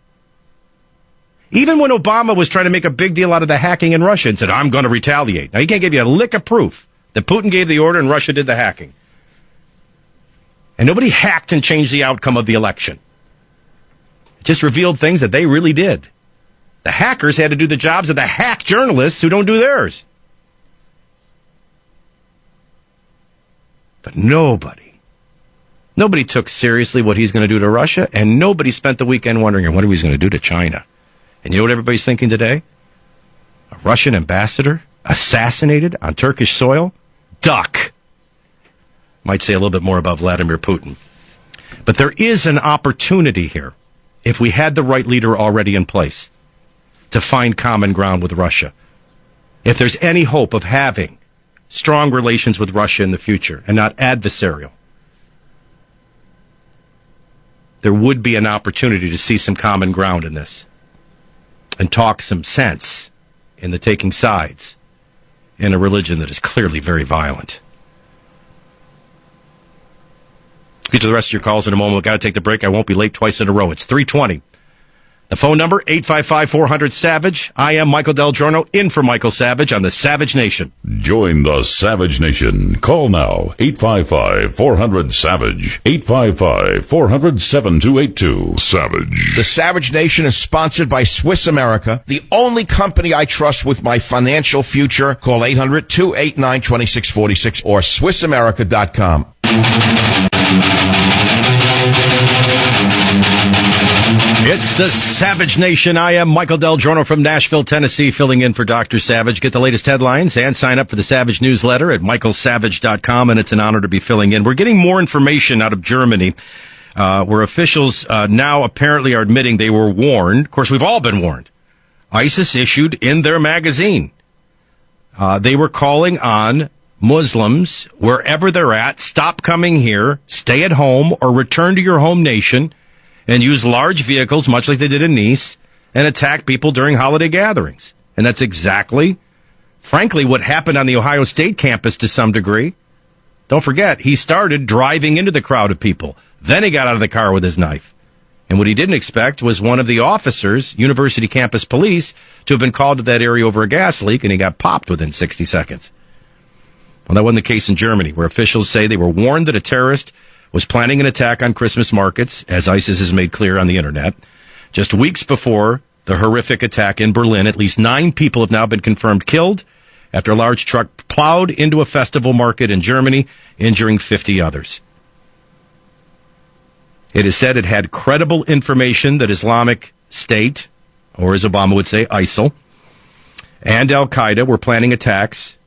S2: Even when Obama was trying to make a big deal out of the hacking in Russia and said, I'm going to retaliate. Now, he can't give you a lick of proof that Putin gave the order and Russia did the hacking. And nobody hacked and changed the outcome of the election. It just revealed things that they really did. The hackers had to do the jobs of the hack journalists who don't do theirs. But nobody took seriously what he's going to do to Russia, and nobody spent the weekend wondering, I wonder what he's going to do to China. And you know what everybody's thinking today? A Russian ambassador assassinated on Turkish soil? Duck. Might say a little bit more about Vladimir Putin. But there is an opportunity here, if we had the right leader already in place, to find common ground with Russia. If there's any hope of having strong relations with Russia in the future and not adversarial, there would be an opportunity to see some common ground in this and talk some sense in the taking sides in a religion that is clearly very violent. Get to the rest of your calls in a moment. We've got to take the break. I won't be late twice in a row. It's 3:20. The phone number, 855-400-SAVAGE. I am Michael DelGiorno, in for Michael Savage on the Savage Nation.
S1: Join the Savage Nation. Call now, 855-400-SAVAGE. 855-400-7282. Savage.
S3: The Savage Nation is sponsored by Swiss America, the only company I trust with my financial future. Call 800-289-2646 or SwissAmerica.com.
S2: It's the Savage Nation. I am Michael DelGiorno from Nashville, Tennessee, filling in for Dr. Savage. Get the latest headlines and sign up for the Savage newsletter at michaelsavage.com, and it's an honor to be filling in. We're getting more information out of Germany, where officials now apparently are admitting they were warned. Of course, we've all been warned. ISIS issued in their magazine. They were calling on Muslims, wherever they're at, stop coming here, stay at home, or return to your home nation, and use large vehicles, much like they did in Nice, and attack people during holiday gatherings. And that's exactly, frankly, what happened on the Ohio State campus to some degree. Don't forget, he started driving into the crowd of people. Then he got out of the car with his knife. And what he didn't expect was one of the officers, University Campus Police, to have been called to that area over a gas leak, and he got popped within 60 seconds. Well, that wasn't the case in Germany, where officials say they were warned that a terrorist was planning an attack on Christmas markets, as ISIS has made clear on the internet. Just weeks before the horrific attack in Berlin, at least 9 people have now been confirmed killed after a large truck plowed into a festival market in Germany, injuring 50 others. It is said it had credible information that Islamic State, or as Obama would say, ISIL, and Al-Qaeda were planning attacks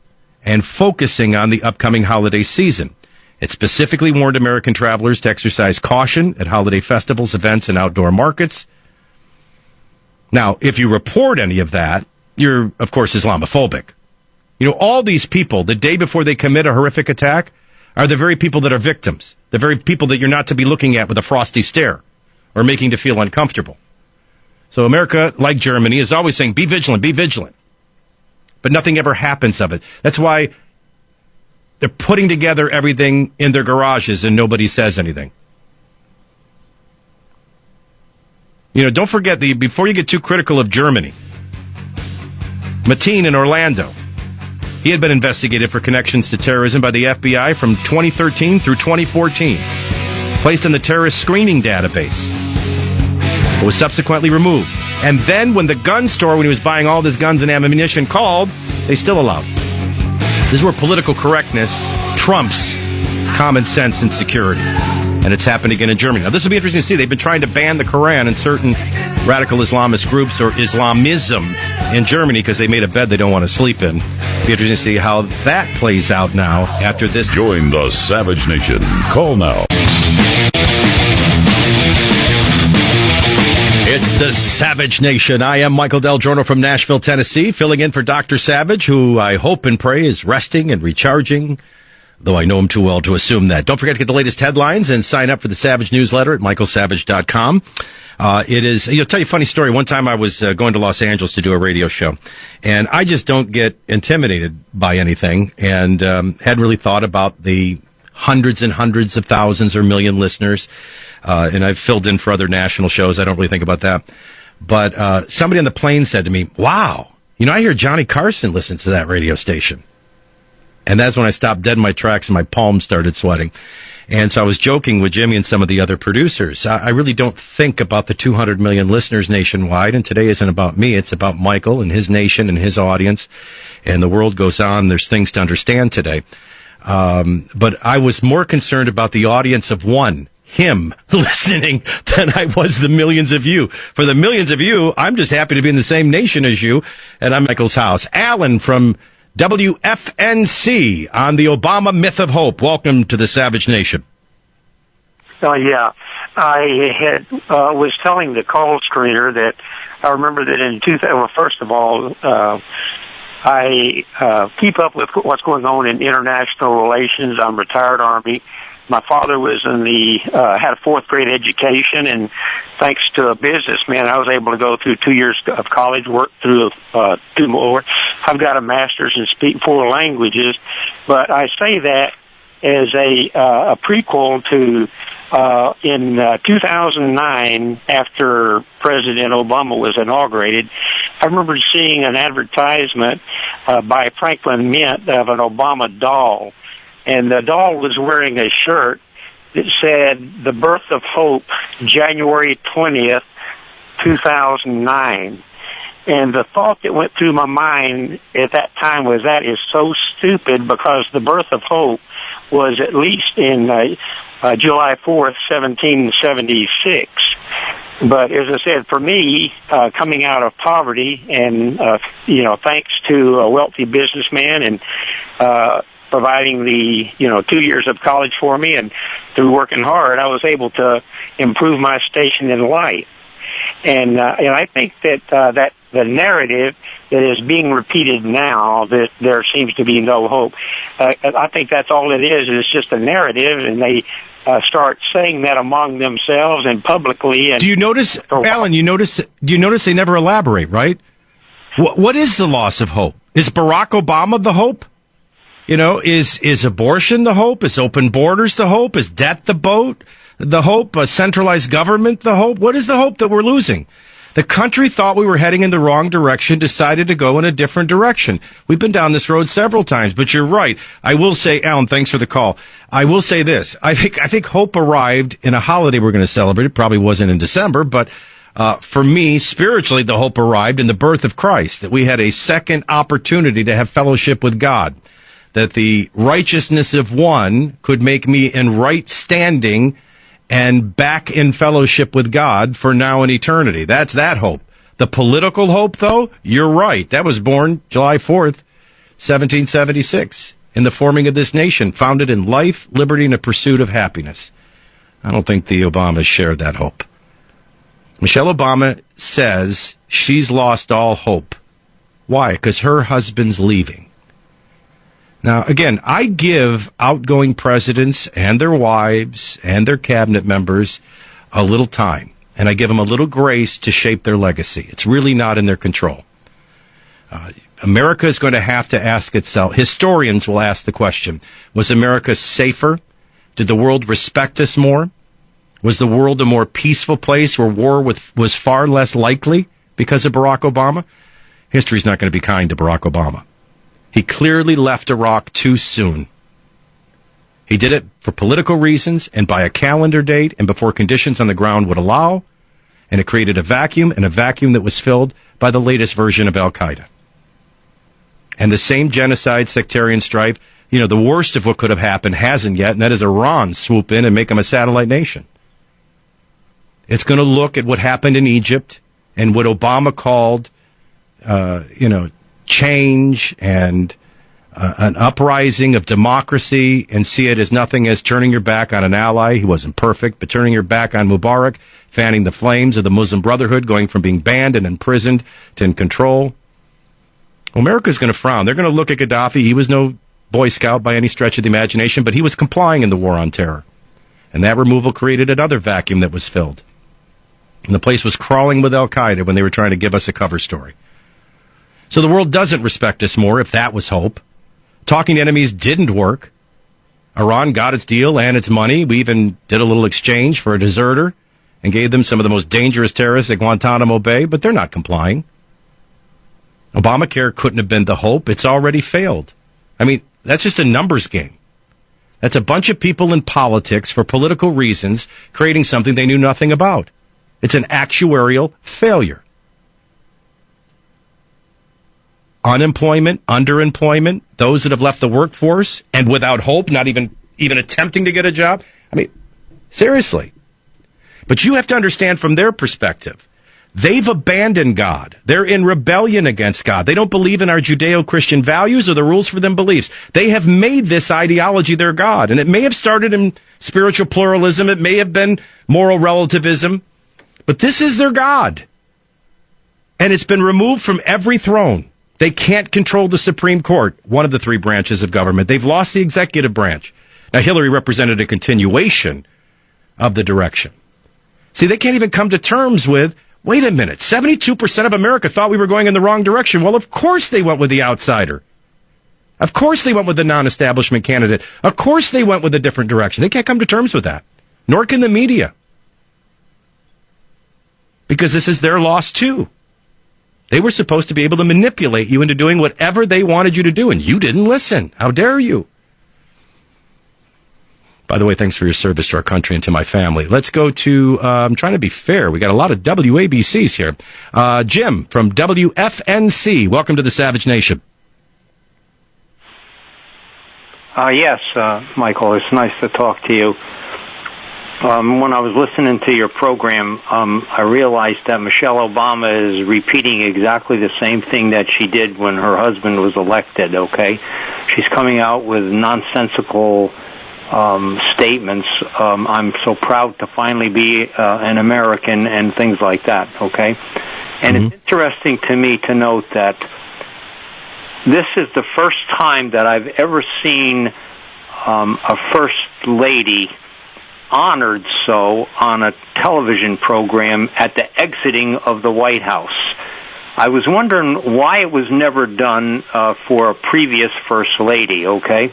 S2: and focusing on the upcoming holiday season. It specifically warned American travelers to exercise caution at holiday festivals, events, and outdoor markets. Now, if you report any of that, you're, of course, Islamophobic. You know, all these people, the day before they commit a horrific attack, are the very people that are victims, the very people that you're not to be looking at with a frosty stare or making to feel uncomfortable. So America, like Germany, is always saying, be vigilant, be vigilant. But nothing ever happens of it. That's why they're putting together everything in their garages and nobody says anything. You know, don't forget, before you get too critical of Germany, Mateen in Orlando, he had been investigated for connections to terrorism by the FBI from 2013 through 2014, placed in the terrorist screening database, but was subsequently removed. And then when the gun store, when he was buying all this guns and ammunition, called, they still allowed. This is where political correctness trumps common sense and security. And it's happened again in Germany. Now, this will be interesting to see. They've been trying to ban the Quran in certain radical Islamist groups or Islamism in Germany because they made a bed they don't want to sleep in. It'll be interesting to see how that plays out now after this.
S1: Join the Savage Nation. Call now.
S2: It's the Savage Nation. I am Michael DelGiorno from Nashville, Tennessee, filling in for Dr. Savage, who I hope and pray is resting and recharging, though I know him too well to assume that. Don't forget to get the latest headlines and sign up for the Savage newsletter at michaelsavage.com. Tell you a funny story. One time I was going to Los Angeles to do a radio show, and I just don't get intimidated by anything, and hadn't really thought about the hundreds and hundreds of thousands or million listeners. And I've filled in for other national shows. I don't really think about that. But somebody on the plane said to me, wow, I hear Johnny Carson listens to that radio station. And that's when I stopped dead in my tracks and my palms started sweating. And so I was joking with Jimmy and some of the other producers. I really don't think about the 200 million listeners nationwide. And today isn't about me. It's about Michael and his nation and his audience. And the world goes on. There's things to understand today. But I was more concerned about the audience of one, him, listening, than I was the millions of you. For the millions of you, I'm just happy to be in the same nation as you, and I'm Michael's house. Alan from WFNC on the Obama Myth of Hope. Welcome to the Savage Nation.
S7: Yeah. I was telling the call screener that I remember that in 2000, well, first of all, I keep up with what's going on in international relations. I'm retired Army. My father was had a 4th grade education, and thanks to a businessman, I was able to go through 2 years of college, work through 2 more. I've got a master's and speak 4 languages, but I say that as a prequel to in 2009, after President Obama was inaugurated. I remember seeing an advertisement by Franklin Mint of an Obama doll. And the doll was wearing a shirt that said, "The Birth of Hope, January 20th, 2009. And the thought that went through my mind at that time was, that is so stupid, because the birth of hope was at least in July 4th, 1776. But as I said, for me, coming out of poverty and, thanks to a wealthy businessman and, providing the 2 years of college for me, and through working hard, I was able to improve my station in life. And I think that the narrative that is being repeated now, that there seems to be no hope, I think that's all it is. It's just a narrative, and they start saying that among themselves and publicly. And
S2: do you notice, Alan? Do you notice they never elaborate, right? What is the loss of hope? Is Barack Obama the hope? Is abortion the hope? Is open borders the hope? Is debt the hope? A centralized government the hope? What is the hope that we're losing? The country thought we were heading in the wrong direction, decided to go in a different direction. We've been down this road several times, but you're right. I will say, Alan, thanks for the call. I will say this. I think hope arrived in a holiday we're going to celebrate. It probably wasn't in December, but for me, spiritually, the hope arrived in the birth of Christ, that we had a second opportunity to have fellowship with God, that the righteousness of one could make me in right standing and back in fellowship with God for now and eternity. That's that hope. The political hope, though, you're right. That was born July 4th, 1776, in the forming of this nation, founded in life, liberty, and a pursuit of happiness. I don't think the Obamas shared that hope. Michelle Obama says she's lost all hope. Why? Because her husband's leaving. Now, again, I give outgoing presidents and their wives and their cabinet members a little time, and I give them a little grace to shape their legacy. It's really not in their control. America is going to have to ask itself, historians will ask the question, was America safer? Did the world respect us more? Was the world a more peaceful place where war was far less likely because of Barack Obama? History's not going to be kind to Barack Obama. He clearly left Iraq too soon. He did it for political reasons and by a calendar date and before conditions on the ground would allow, and it created a vacuum, and a vacuum that was filled by the latest version of Al-Qaeda. And the same genocide, sectarian strife, the worst of what could have happened hasn't yet, and that is Iran swoop in and make them a satellite nation. It's going to look at what happened in Egypt and what Obama called, change and an uprising of democracy, and see it as nothing as turning your back on an ally. He wasn't perfect, but turning your back on Mubarak, fanning the flames of the Muslim Brotherhood, going from being banned and imprisoned to in control. Well, America's going to frown. They're going to look at Gaddafi. He was no Boy Scout by any stretch of the imagination, but he was complying in the war on terror. And that removal created another vacuum that was filled. And the place was crawling with Al-Qaeda when they were trying to give us a cover story. So the world doesn't respect us more, if that was hope. Talking to enemies didn't work. Iran got its deal and its money. We even did a little exchange for a deserter and gave them some of the most dangerous terrorists at Guantanamo Bay, but they're not complying. Obamacare couldn't have been the hope. It's already failed. I mean, that's just a numbers game. That's a bunch of people in politics for political reasons creating something they knew nothing about. It's an actuarial failure. Unemployment, underemployment, those that have left the workforce and without hope, not even attempting to get a job. I mean, seriously. But you have to understand from their perspective, they've abandoned God. They're in rebellion against God. They don't believe in our Judeo-Christian values or the rules for them beliefs. They have made this ideology their God. And it may have started in spiritual pluralism. It may have been moral relativism. But this is their God. And it's been removed from every throne. They can't control the Supreme Court, one of the three branches of government. They've lost the executive branch. Now, Hillary represented a continuation of the direction. See, they can't even come to terms with, wait a minute, 72% of America thought we were going in the wrong direction. Well, of course they went with the outsider. Of course they went with the non-establishment candidate. Of course they went with a different direction. They can't come to terms with that. Nor can the media. Because this is their loss, too. They were supposed to be able to manipulate you into doing whatever they wanted you to do, and you didn't listen. How dare you? By the way, thanks for your service to our country and to my family. Let's go to, I'm trying to be fair. We got a lot of WABCs here. Jim from WFNC. Welcome to the Savage Nation.
S8: Yes, Michael, it's nice to talk to you. When I was listening to your program, I realized that Michelle Obama is repeating exactly the same thing that she did when her husband was elected, okay? She's coming out with nonsensical statements. I'm so proud to finally be an American and things like that, okay? And it's interesting to me to note that this is the first time that I've ever seen a first lady honored so on a television program at the exiting of the White House. I was wondering why it was never done for a previous first lady, okay?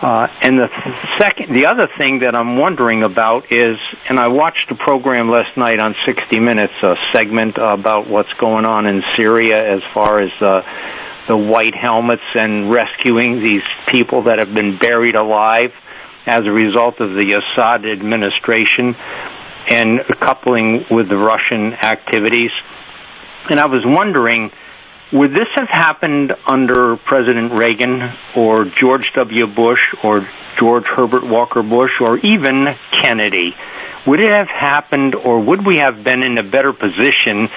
S8: And the other thing that I'm wondering about is, and I watched the program last night on 60 Minutes, a segment about what's going on in Syria as far as the white helmets and rescuing these people that have been buried alive as a result of the Assad administration and coupling with the Russian activities. And I was wondering, would this have happened under President Reagan or George W. Bush or George Herbert Walker Bush or even Kennedy? Would it have happened, or would we have been in a better position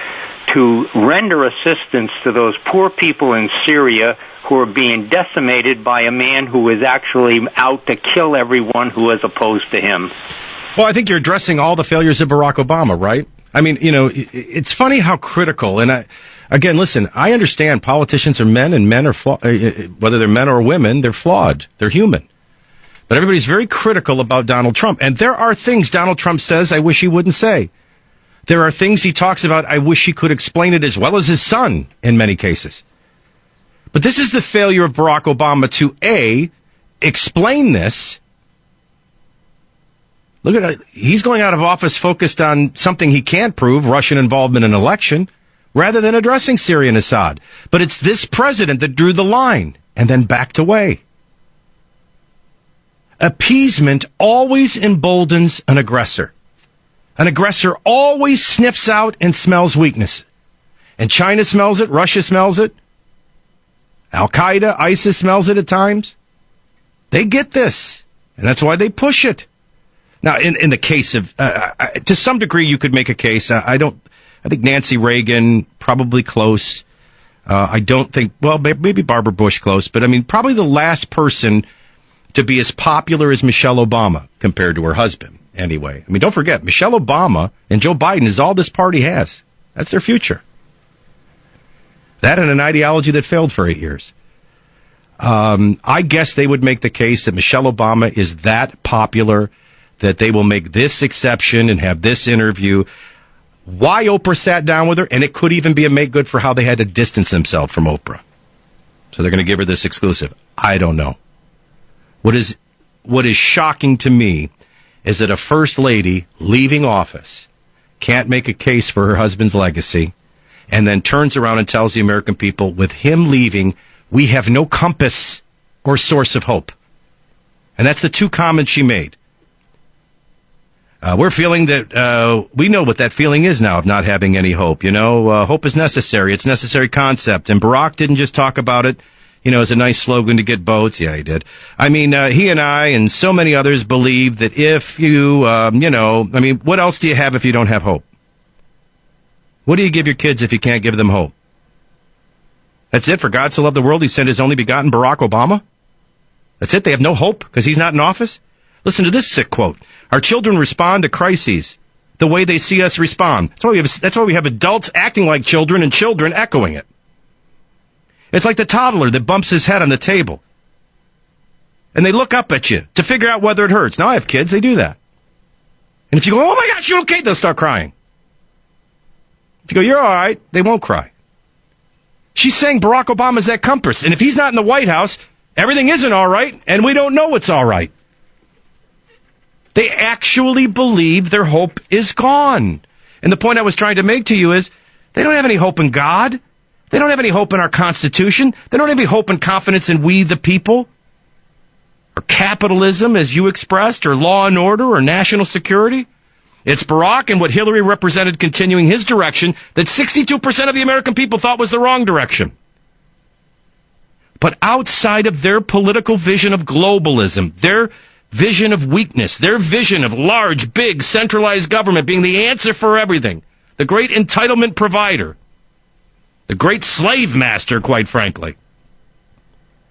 S8: to render assistance to those poor people in Syria who are being decimated by a man who is actually out to kill everyone who is opposed to him?
S2: Well, I think you're addressing all the failures of Barack Obama, right? I mean, you know, it's funny how critical, and again, listen, I understand politicians are men, and men are whether they're men or women, they're flawed. They're human. But everybody's very critical about Donald Trump. And there are things Donald Trump says I wish he wouldn't say. There are things he talks about I wish he could explain it as well as his son in many cases. But this is the failure of Barack Obama to, A, explain this. Look at it. He's going out of office focused on something he can't prove, Russian involvement in an election, rather than addressing Syria and Assad. But it's this president that drew the line and then backed away. Appeasement always emboldens an aggressor. An aggressor always sniffs out and smells weakness. And China smells it, Russia smells it, Al-Qaeda, ISIS smells it at times. They get this, and that's why they push it. Now, in the case of, to some degree, you could make a case. I think Nancy Reagan, probably close. I don't think, well, maybe Barbara Bush close, but I mean, probably the last person to be as popular as Michelle Obama compared to her husband, anyway. I mean, don't forget, Michelle Obama and Joe Biden is all this party has. That's their future. That and an ideology that failed for 8 years. I guess they would make the case that Michelle Obama is that popular that they will make this exception and have this interview. Why Oprah sat down with her, and it could even be a make good for how they had to distance themselves from Oprah. So they're going to give her this exclusive. I don't know. What is shocking to me is that a first lady leaving office can't make a case for her husband's legacy and then turns around and tells the American people, with him leaving, we have no compass or source of hope. And that's the two comments she made. We're feeling that we know what that feeling is now of not having any hope. You know, hope is necessary. It's a necessary concept. And Barack didn't just talk about it, you know, as a nice slogan to get votes. Yeah, he did. I mean, he and I and so many others believe that if you, what else do you have if you don't have hope? What do you give your kids if you can't give them hope? That's it. For God so loved the world, he sent his only begotten Barack Obama. That's it. They have no hope because he's not in office. Listen to this sick quote. Our children respond to crises the way they see us respond. That's why we have adults acting like children and children echoing it. It's like the toddler that bumps his head on the table. And they look up at you to figure out whether it hurts. Now I have kids, they do that. And if you go, oh my gosh, you're okay, they'll start crying. If you go, you're all right, they won't cry. She's saying Barack Obama's that compass. And if he's not in the White House, everything isn't all right, and we don't know what's all right. They actually believe their hope is gone. And the point I was trying to make to you is, they don't have any hope in God. They don't have any hope in our Constitution. They don't have any hope and confidence in we the people. Or capitalism, as you expressed, or law and order, or national security. It's Barack and what Hillary represented continuing his direction that 62% of the American people thought was the wrong direction. But outside of their political vision of globalism, vision of weakness, their vision of large, big, centralized government being the answer for everything, the great entitlement provider, the great slave master, quite frankly,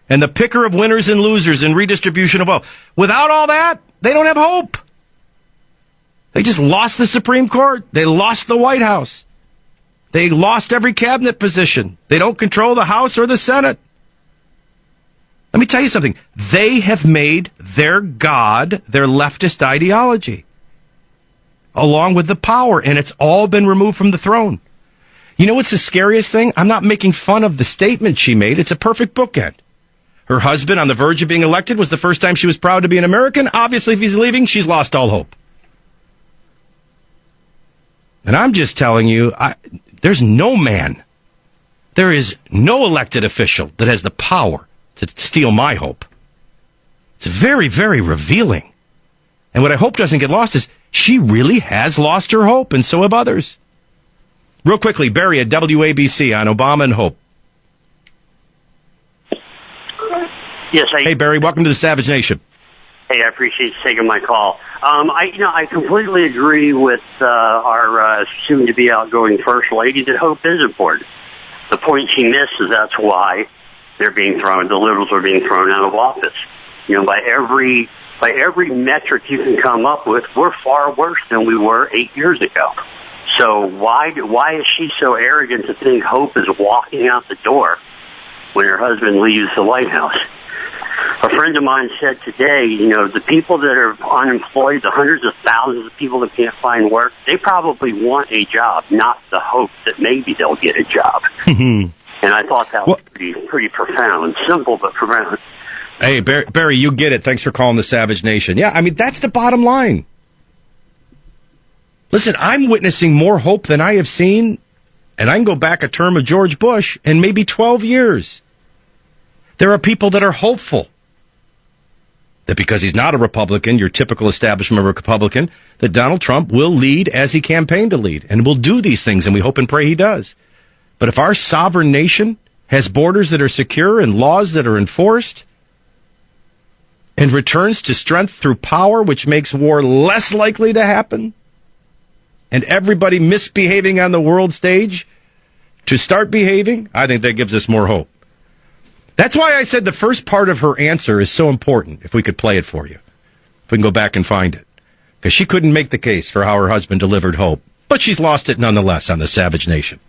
S2: and the picker of winners and losers and redistribution of wealth. Without all that, they don't have hope. They just lost the Supreme Court. They lost the White House. They lost every cabinet position. They don't control the House or the Senate. Let me tell you something. They have made their God their leftist ideology, along with the power, and it's all been removed from the throne. You know what's the scariest thing? I'm not making fun of the statement she made. It's a perfect bookend. Her husband, on the verge of being elected, was the first time she was proud to be an American. Obviously, if he's leaving, she's lost all hope. And I'm just telling you, there's no man, there is no elected official that has the power to steal my hope. It's very, very revealing. And what I hope doesn't get lost is she really has lost her hope, and so have others. Real quickly, Barry at WABC on Obama and hope.
S9: Yes,
S2: hey, Barry, welcome to the Savage Nation.
S9: Hey, I appreciate you taking my call. I completely agree with our soon-to-be outgoing First Lady that hope is important. The point she missed is that's why the liberals are being thrown out of office. By every metric you can come up with, we're far worse than we were 8 years ago. So why is she so arrogant to think hope is walking out the door when her husband leaves the White House? A friend of mine said today, the people that are unemployed, the hundreds of thousands of people that can't find work, they probably want a job, not the hope that maybe they'll get a job. And I thought that was pretty profound. Simple, but profound.
S2: Hey, Barry, you get it. Thanks for calling the Savage Nation. Yeah, I mean, that's the bottom line. Listen, I'm witnessing more hope than I have seen, and I can go back a term of George Bush in maybe 12 years. There are people that are hopeful that because he's not a Republican, your typical establishment Republican, that Donald Trump will lead as he campaigned to lead and will do these things, and we hope and pray he does. But if our sovereign nation has borders that are secure and laws that are enforced and returns to strength through power, which makes war less likely to happen, and everybody misbehaving on the world stage to start behaving, I think that gives us more hope. That's why I said the first part of her answer is so important, if we could play it for you. If we can go back and find it. Because she couldn't make the case for how her husband delivered hope. But she's lost it nonetheless on the Savage Nation.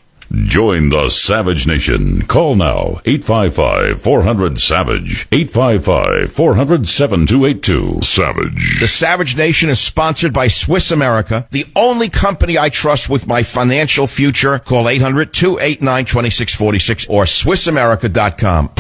S1: Join the Savage Nation. Call now, 855-400-SAVAGE, 855-400-7282. Savage.
S3: The Savage Nation is sponsored by Swiss America, the only company I trust with my financial future. Call 800-289-2646 or SwissAmerica.com.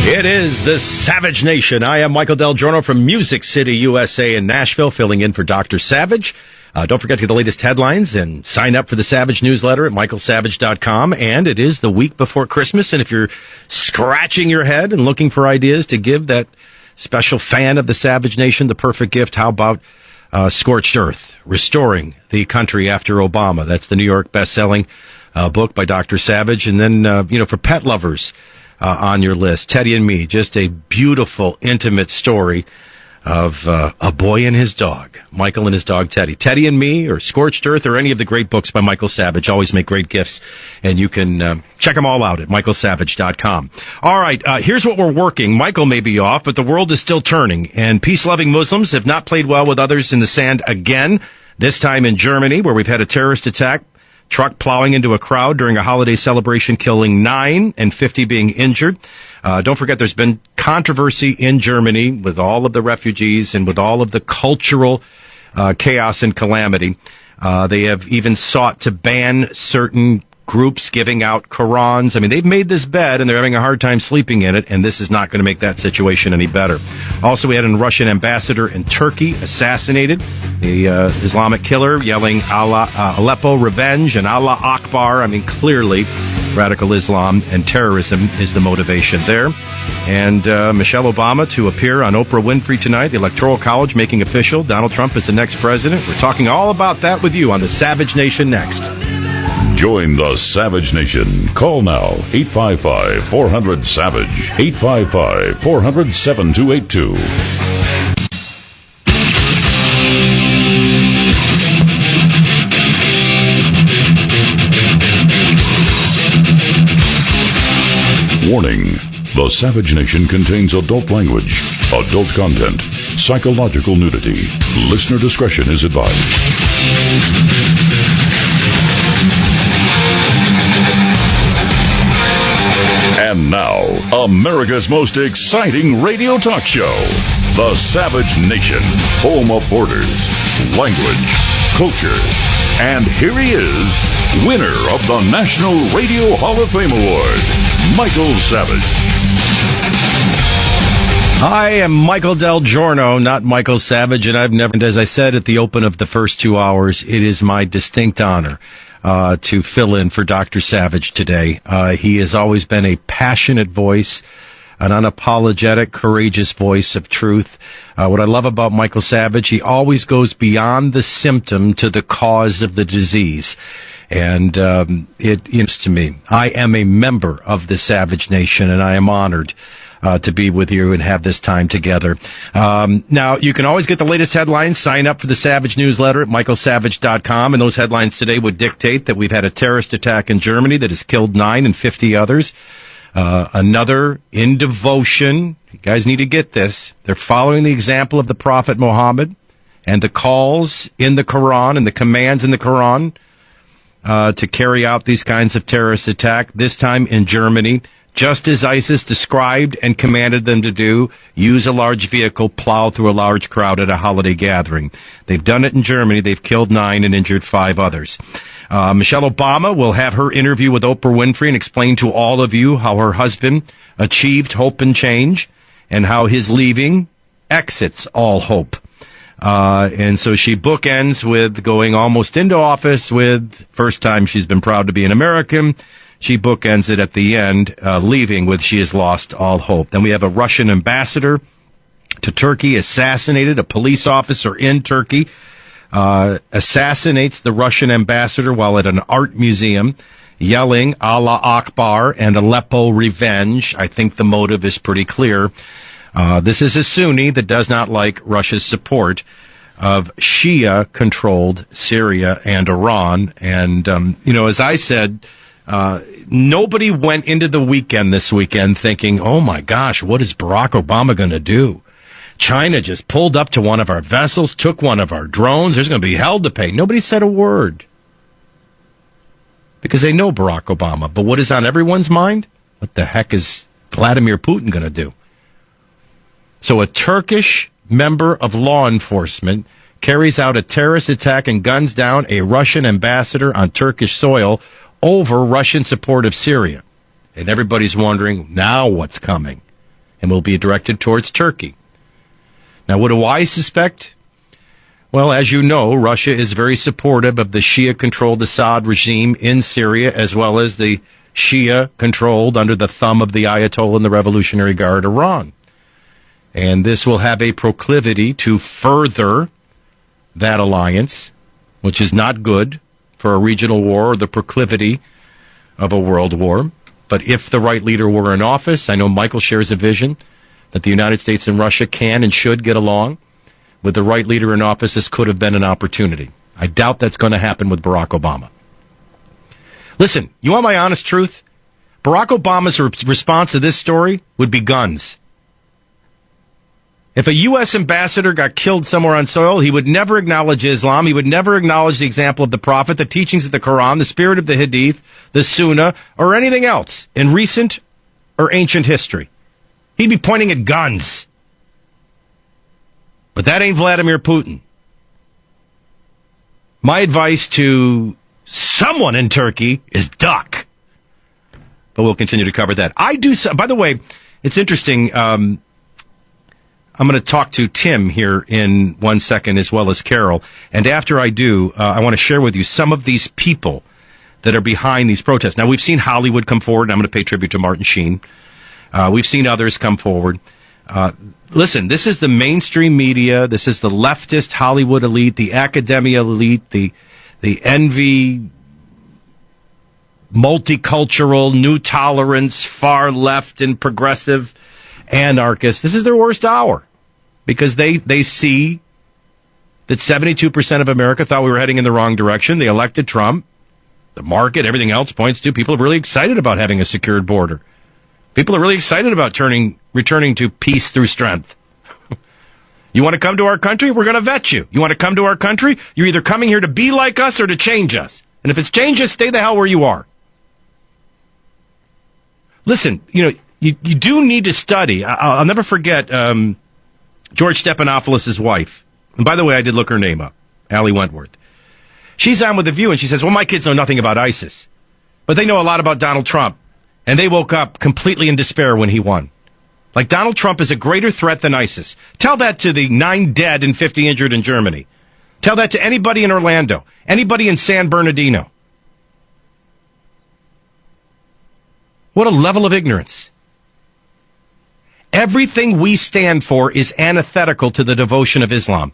S2: It is the Savage Nation. I am Michael DelGiorno from Music City, USA in Nashville, filling in for Dr. Savage. Don't forget to get the latest headlines and sign up for the Savage newsletter at michaelsavage.com. And it is the week before Christmas. And if you're scratching your head and looking for ideas to give that special fan of the Savage Nation the perfect gift, how about Scorched Earth, Restoring the Country After Obama? That's the New York best-selling book by Dr. Savage. And then, for pet lovers, on your list, Teddy and Me, just a beautiful, intimate story of a boy and his dog, Michael and his dog Teddy. Teddy and Me, or Scorched Earth, or any of the great books by Michael Savage always make great gifts, and you can check them all out at michaelsavage.com. All right, here's what we're working. Michael may be off, but the world is still turning, and peace-loving Muslims have not played well with others in the sand again, this time in Germany, where we've had a terrorist attack. Truck plowing into a crowd during a holiday celebration, killing 9 and 50 being injured. Don't forget, there's been controversy in Germany with all of the refugees and with all of the cultural chaos and calamity. They have even sought to ban certain groups giving out Qurans. I mean, they've made this bed and they're having a hard time sleeping in it, and this is not going to make that situation any better. Also, we had a Russian ambassador in Turkey assassinated. The Islamic killer yelling Allah, Aleppo revenge and Allah Akbar. I mean, clearly radical Islam and terrorism is the motivation there. And Michelle Obama to appear on Oprah Winfrey tonight. The Electoral College making official Donald Trump is the next president. We're talking all about that with you on the Savage Nation next.
S1: Join the Savage Nation. Call now, 855-400-SAVAGE, 855-400-7282. Warning. The Savage Nation contains adult language, adult content, psychological nudity. Listener discretion is advised. And now, America's most exciting radio talk show, The Savage Nation, home of borders, language, culture. And here he is, winner of the National Radio Hall of Fame Award, Michael Savage.
S2: I am Michael DelGiorno, not Michael Savage, and I've never, as I said at the open of the first 2 hours, it is my distinct honor to fill in for Dr. Savage today. He has always been a passionate voice, an unapologetic, courageous voice of truth. What I love about Michael Savage, he always goes beyond the symptom to the cause of the disease. And it is to me, I am a member of the Savage Nation, and I am honored to be with you and have this time together. Now, you can always get the latest headlines. Sign up for the Savage newsletter at michaelsavage.com. And those headlines today would dictate that we've had a terrorist attack in Germany that has killed 9 and 50 others. Another in devotion. You guys need to get this. They're following the example of the Prophet Muhammad and the calls in the Quran and the commands in the Quran to carry out these kinds of terrorist attack, this time in Germany. Just as ISIS described and commanded them to do, use a large vehicle, plow through a large crowd at a holiday gathering. They've done it in Germany. They've killed 9 and injured 5 others. Michelle Obama will have her interview with Oprah Winfrey and explain to all of you how her husband achieved hope and change and how his leaving exits all hope. And so she bookends with going almost into office with first time she's been proud to be an American. She bookends it at the end, leaving with she has lost all hope. Then we have a Russian ambassador to Turkey assassinated, a police officer in Turkey assassinates the Russian ambassador while at an art museum, yelling Allah Akbar and Aleppo revenge. I think the motive is pretty clear. This is a Sunni that does not like Russia's support of Shia-controlled Syria and Iran. And, as I said, nobody went into the weekend this weekend thinking, oh my gosh, what is Barack Obama going to do? China just pulled up to one of our vessels, took one of our drones. There's going to be hell to pay. Nobody said a word because they know Barack Obama. But what is on everyone's mind? What the heck is Vladimir Putin going to do? So a Turkish member of law enforcement carries out a terrorist attack and guns down a Russian ambassador on Turkish soil over Russian support of Syria. And everybody's wondering, now what's coming? And will be directed towards Turkey. Now, what do I suspect? Well, as you know, Russia is very supportive of the Shia-controlled Assad regime in Syria, as well as the Shia-controlled, under the thumb of the Ayatollah and the Revolutionary Guard, Iran. And this will have a proclivity to further that alliance, which is not good for a regional war or the proclivity of a world war. But if the right leader were in office, I know Michael shares a vision that the United States and Russia can and should get along. With the right leader in office, this could have been an opportunity. I doubt that's going to happen with Barack Obama. Listen, you want my honest truth? Barack Obama's response to this story would be guns. If a U.S. ambassador got killed somewhere on soil, he would never acknowledge Islam. He would never acknowledge the example of the Prophet, the teachings of the Quran, the spirit of the Hadith, the Sunnah, or anything else in recent or ancient history. He'd be pointing at guns. But that ain't Vladimir Putin. My advice to someone in Turkey is duck. But we'll continue to cover that. By the way, it's interesting. I'm going to talk to Tim here in 1 second, as well as Carol. And after I do, I want to share with you some of these people that are behind these protests. Now, we've seen Hollywood come forward, and I'm going to pay tribute to Martin Sheen. We've seen others come forward. Listen, this is the mainstream media. This is the leftist Hollywood elite, the academia elite, the envy multicultural, new tolerance, far left and progressive anarchists. This is their worst hour because they see that 72% of America thought we were heading in the wrong direction. They elected Trump. The market, everything else points to people are really excited about having a secured border. People are really excited about returning to peace through strength. You want to come to our country? We're going to vet you. You want to come to our country? You're either coming here to be like us or to change us. And if it's change us, stay the hell where you are. Listen, you do need to study. I'll never forget George Stephanopoulos' wife. And by the way, I did look her name up, Allie Wentworth. She's on with The View, and she says, well, my kids know nothing about ISIS, but they know a lot about Donald Trump. And they woke up completely in despair when he won. Like, Donald Trump is a greater threat than ISIS. Tell that to the 9 dead and 50 injured in Germany. Tell that to anybody in Orlando, anybody in San Bernardino. What a level of ignorance. Everything we stand for is antithetical to the devotion of Islam.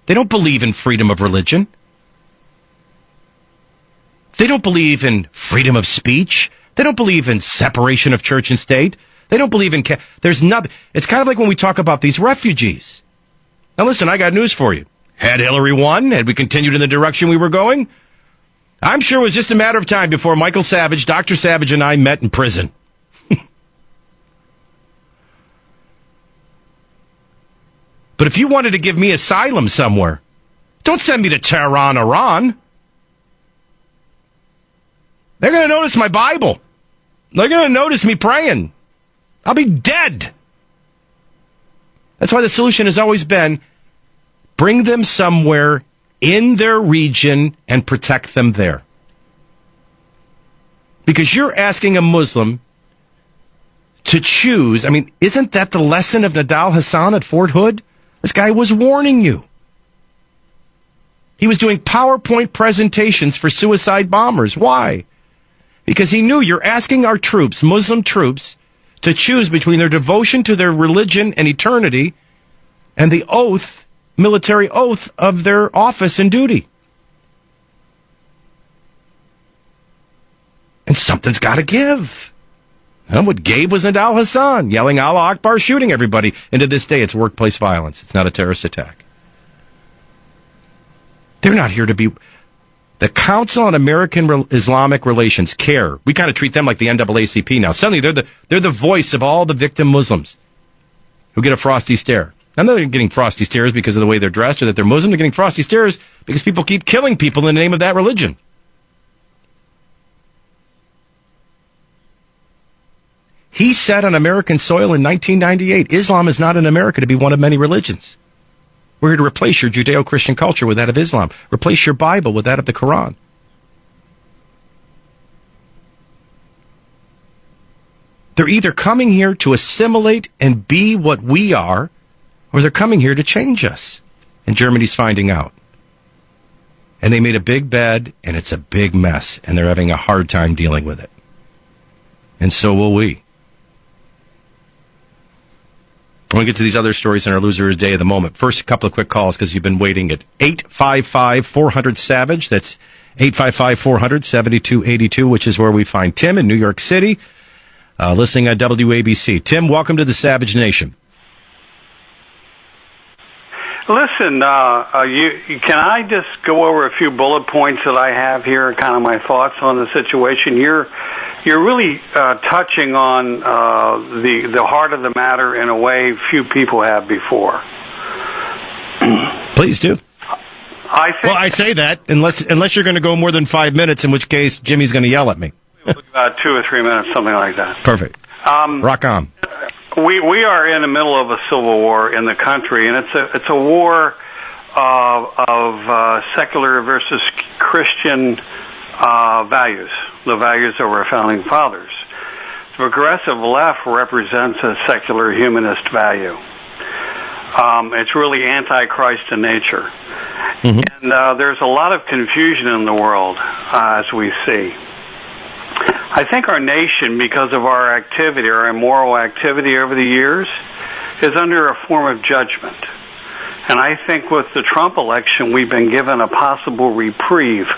S2: They don't believe in freedom of religion. They don't believe in freedom of speech. They don't believe in separation of church and state. They don't believe in... There's nothing... It's kind of like when we talk about these refugees. Now listen, I got news for you. Had Hillary won, had we continued in the direction we were going, I'm sure it was just a matter of time before Michael Savage, Dr. Savage, and I met in prison. But if you wanted to give me asylum somewhere, don't send me to Tehran, Iran. They're going to notice my Bible. They're going to notice me praying. I'll be dead. That's why the solution has always been bring them somewhere in their region and protect them there. Because you're asking a Muslim to choose. I mean, isn't that the lesson of Nadal Hassan at Fort Hood? This guy was warning you. He was doing PowerPoint presentations for suicide bombers. Why? Because he knew you're asking our troops, Muslim troops, to choose between their devotion to their religion and eternity and the oath, military oath of their office and duty. And something's got to give. And what gave was Nadal Hassan, yelling Allah Akbar, shooting everybody. And to this day, it's workplace violence. It's not a terrorist attack. They're not here to be... The Council on American Islamic Relations, CARE, we kind of treat them like the NAACP now. Suddenly, they're the voice of all the victim Muslims who get a frosty stare. I'm not getting frosty stares because of the way they're dressed or that they're Muslim. They're getting frosty stares because people keep killing people in the name of that religion. He said on American soil in 1998, Islam is not in America to be one of many religions. We're here to replace your Judeo-Christian culture with that of Islam. Replace your Bible with that of the Quran. They're either coming here to assimilate and be what we are, or they're coming here to change us. And Germany's finding out. And they made a big bed, and it's a big mess, and they're having a hard time dealing with it. And so will we. I want to get to these other stories in our Loser of the Day of the moment. First, a couple of quick calls because you've been waiting at 855-400-SAVAGE. That's 855-400-7282, which is where we find Tim in New York City, listening on WABC. Tim, welcome to the Savage Nation.
S10: Listen, can I just go over a few bullet points that I have here, kind of my thoughts on the situation? You're really touching on the heart of the matter in a way few people have before.
S2: Please do. I say that unless you're going to go more than 5 minutes, in which case Jimmy's going to yell at me.
S10: About 2 or 3 minutes, something like that.
S2: Perfect. Rock on.
S10: We are in the middle of a civil war in the country, and it's a war of secular versus Christian values, the values of our founding fathers. The progressive left represents a secular humanist value. It's really anti-Christ in nature. Mm-hmm. And there's a lot of confusion in the world, as we see. I think our nation, because of our activity, our immoral activity over the years, is under a form of judgment. And I think with the Trump election, we've been given a possible reprieve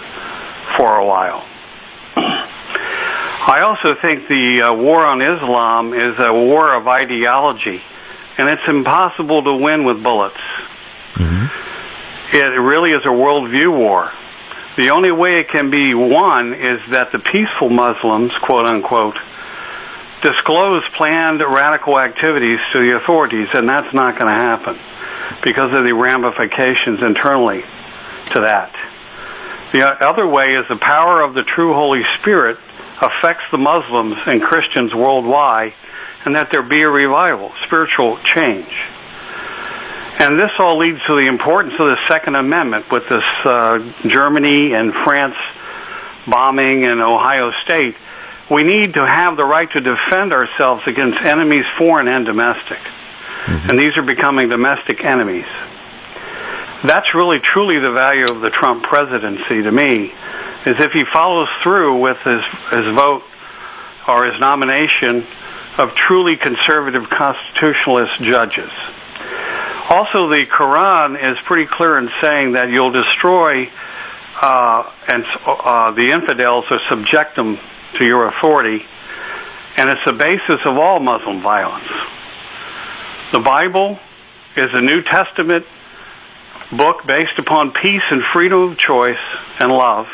S10: for a while. I also think the war on Islam is a war of ideology, and it's impossible to win with bullets. Mm-hmm. It really is a worldview war. The only way it can be won is that the peaceful Muslims, quote unquote, disclose planned radical activities to the authorities, and that's not going to happen because of the ramifications internally to that. The other way is the power of the true Holy Spirit affects the Muslims and Christians worldwide, and that there be a revival, spiritual change. And this all leads to the importance of the Second Amendment with this Germany and France bombing in Ohio State. We need to have the right to defend ourselves against enemies, foreign and domestic. Mm-hmm. And these are becoming domestic enemies. That's really truly the value of the Trump presidency to me, is if he follows through with his vote or his nomination of truly conservative constitutionalist judges. Also, the Quran is pretty clear in saying that you'll destroy the infidels or subject them to your authority, and it's the basis of all Muslim violence. The Bible is a New Testament book based upon peace and freedom of choice and love.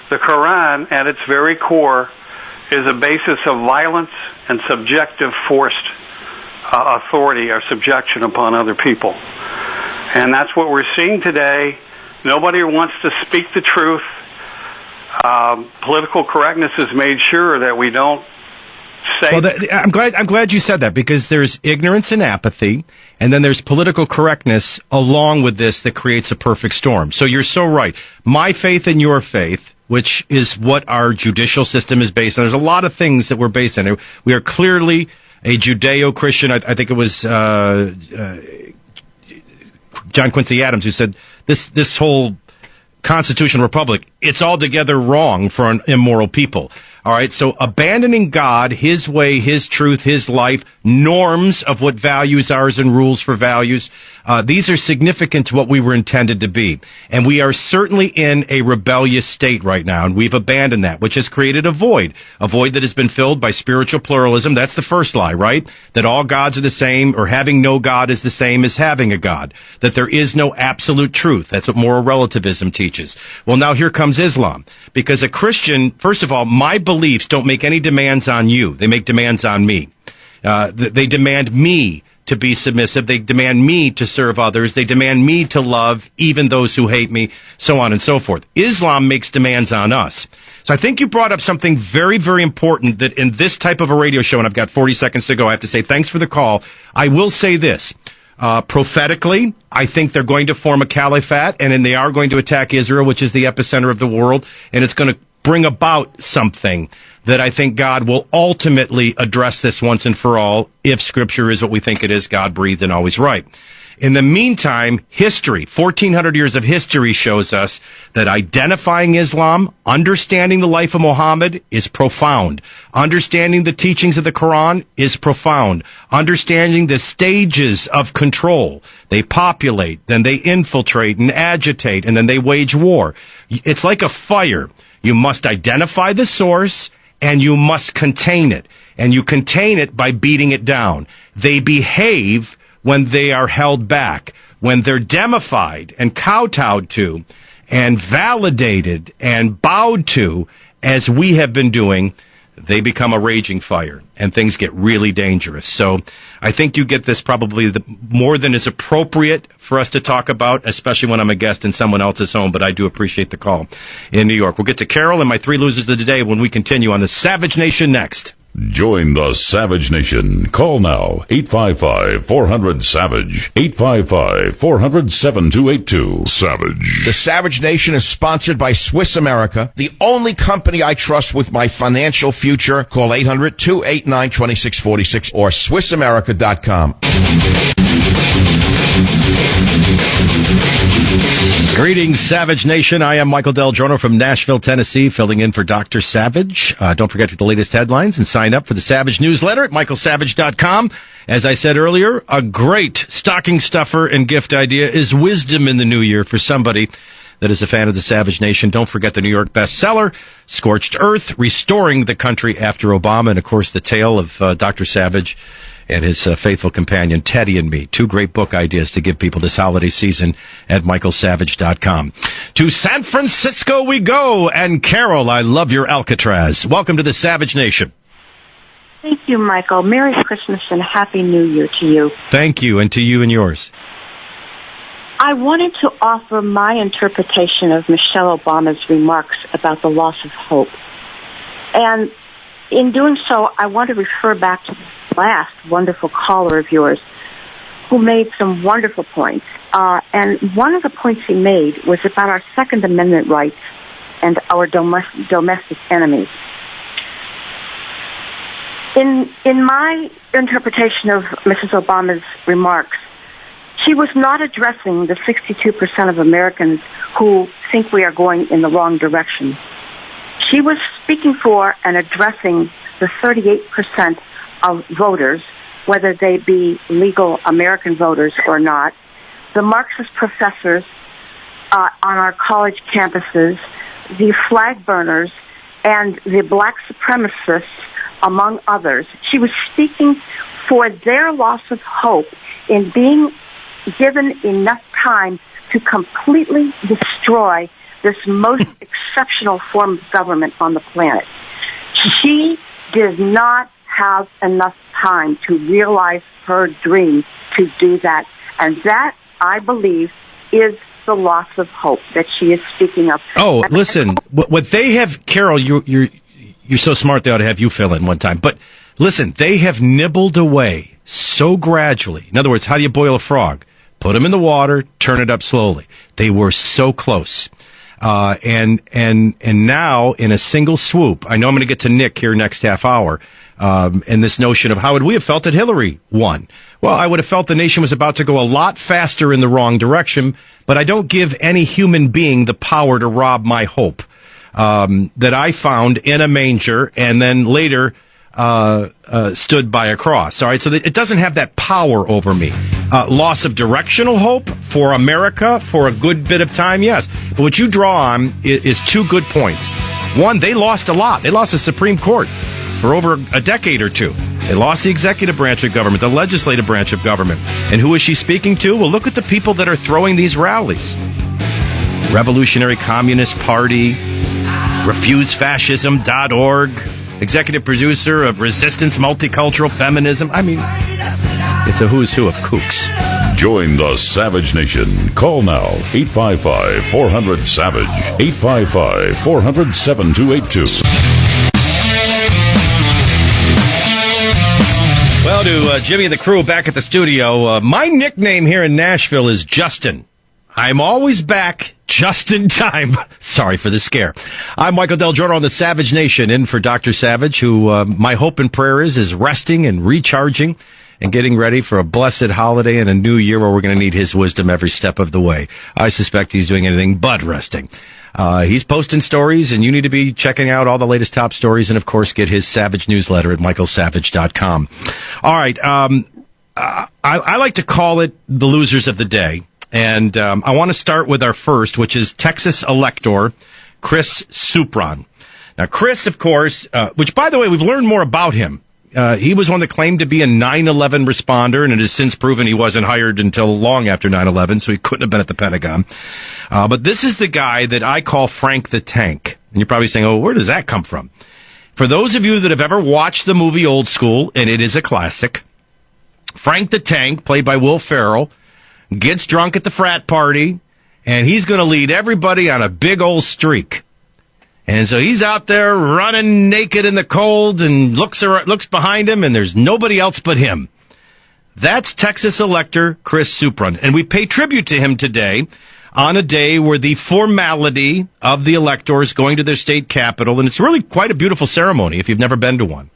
S10: The Quran, at its very core, is a basis of violence and subjective forced authority or subjection upon other people. And that's what we're seeing today. Nobody wants to speak the truth. Political correctness has made sure that we don't say...
S2: Well, I'm glad you said that, because there's ignorance and apathy, and then there's political correctness along with this that creates a perfect storm. So you're so right. My faith and your faith, which is what our judicial system is based on. There's a lot of things that we're based on. We are clearly a Judeo-Christian. I think it was John Quincy Adams who said this whole constitutional republic, it's altogether wrong for an immoral people. All right, so abandoning God, his way, his truth, his life, norms of what values are and rules for values, these are significant to what we were intended to be. And we are certainly in a rebellious state right now, and we've abandoned that, which has created a void that has been filled by spiritual pluralism. That's the first lie, right? That all gods are the same, or having no God is the same as having a God. That there is no absolute truth. That's what moral relativism teaches. Well, now here comes Islam. Because a Christian, first of all, my beliefs don't make any demands on you. They make demands on me. They demand me to be submissive. They demand me to serve others. They demand me to love even those who hate me, so on and so forth. Islam makes demands on us. So I think you brought up something very, very important that in this type of a radio show, and I've got 40 seconds to go, I have to say thanks for the call. I will say this. Prophetically, I think they're going to form a caliphate, and then they are going to attack Israel, which is the epicenter of the world, and it's going to bring about something that I think God will ultimately address this once and for all, if Scripture is what we think it is, God-breathed and always right. In the meantime, history, 1,400 years of history shows us that identifying Islam, understanding the life of Muhammad is profound. Understanding the teachings of the Quran is profound. Understanding the stages of control. They populate, then they infiltrate and agitate, and then they wage war. It's like a fire. You must identify the source, and you must contain it. And you contain it by beating it down. They behave when they are held back, when they're demified and kowtowed to and validated and bowed to, as we have been doing, they become a raging fire and things get really dangerous. So I think you get this probably more than is appropriate for us to talk about, especially when I'm a guest in someone else's home, but I do appreciate the call in New York. We'll get to Carol and my three losers of the day when we continue on the Savage Nation next.
S1: Join the Savage Nation. Call now, 855-400-SAVAGE, 855-400-7282. Savage.
S3: The Savage Nation is sponsored by Swiss America, the only company I trust with my financial future. Call 800-289-2646 or SwissAmerica.com.
S2: Greetings, Savage Nation. I am Michael DelGiorno from Nashville, Tennessee, filling in for Dr. Savage. Don't forget to get the latest headlines and sign up for the Savage newsletter at michaelsavage.com. As I said earlier, a great stocking stuffer and gift idea is wisdom in the new year for somebody that is a fan of the Savage Nation. Don't forget the New York bestseller, Scorched Earth, Restoring the Country After Obama, and, of course, the tale of Dr. Savage and his faithful companion, Teddy and Me. 2 great book ideas to give people this holiday season at michaelsavage.com. To San Francisco we go. And Carol, I love your Alcatraz. Welcome to the Savage Nation.
S11: Thank you, Michael. Merry Christmas and Happy New Year to you.
S2: Thank you, and to you and yours.
S11: I wanted to offer my interpretation of Michelle Obama's remarks about the loss of hope. And in doing so, I want to refer back to the last wonderful caller of yours who made some wonderful points. And one of the points he made was about our Second Amendment rights and our domestic enemies. In my interpretation of Mrs. Obama's remarks, she was not addressing the 62% of Americans who think we are going in the wrong direction. She was speaking for and addressing the 38% of voters, whether they be legal American voters or not, the Marxist professors on our college campuses, the flag burners, and the black supremacists, among others. She was speaking for their loss of hope in being given enough time to completely destroy this most exceptional form of government on the planet. She did not have enough time to realize her dream to do that. And that, I believe, is the loss of hope that she is speaking of.
S2: Oh, listen, what they have, Carol, you're so smart they ought to have you fill in one time. But listen, they have nibbled away so gradually. In other words, how do you boil a frog? Put them in the water, turn it up slowly. They were so close. And now, in a single swoop, I know I'm going to get to Nick here next half hour, and this notion of how would we have felt that Hillary won? Well, I would have felt the nation was about to go a lot faster in the wrong direction, but I don't give any human being the power to rob my hope. That I found in a manger and then later stood by a cross. All right, so it doesn't have that power over me. Loss of directional hope for America for a good bit of time, yes. But what you draw on is 2 good points. One, they lost a lot. They lost the Supreme Court for over a decade or 2. They lost the executive branch of government, the legislative branch of government. And who is she speaking to? Well, look at the people that are throwing these rallies. Revolutionary Communist Party, RefuseFascism.org, executive producer of Resistance Multicultural Feminism. I mean, it's a who's who of kooks.
S1: Join the Savage Nation. Call now, 855-400-SAVAGE, 855-400-7282.
S2: Well, to Jimmy and the crew back at the studio, my nickname here in Nashville is Justin. I'm always back just in time. Sorry for the scare. I'm Michael DelGiorno on the Savage Nation, in for Dr. Savage, who my hope and prayer is resting and recharging and getting ready for a blessed holiday and a new year where we're going to need his wisdom every step of the way. I suspect he's doing anything but resting. He's posting stories, and you need to be checking out all the latest top stories and, of course, get his Savage newsletter at michaelsavage.com. All right. I like to call it the losers of the day. And I want to start with our first, which is Texas elector Chris Supran. Now, Chris, of course, which, by the way, we've learned more about him. He was one that claimed to be a 9/11 responder, and it has since proven he wasn't hired until long after 9/11, so he couldn't have been at the Pentagon. But this is the guy that I call Frank the Tank. And you're probably saying, oh, where does that come from? For those of you that have ever watched the movie Old School, and it is a classic, Frank the Tank, played by Will Ferrell, gets drunk at the frat party, and he's going to lead everybody on a big old streak. And so he's out there running naked in the cold and looks behind him, and there's nobody else but him. That's Texas elector Chris Supran. And we pay tribute to him today on a day where the formality of the electors going to their state capital, and it's really quite a beautiful ceremony if you've never been to one.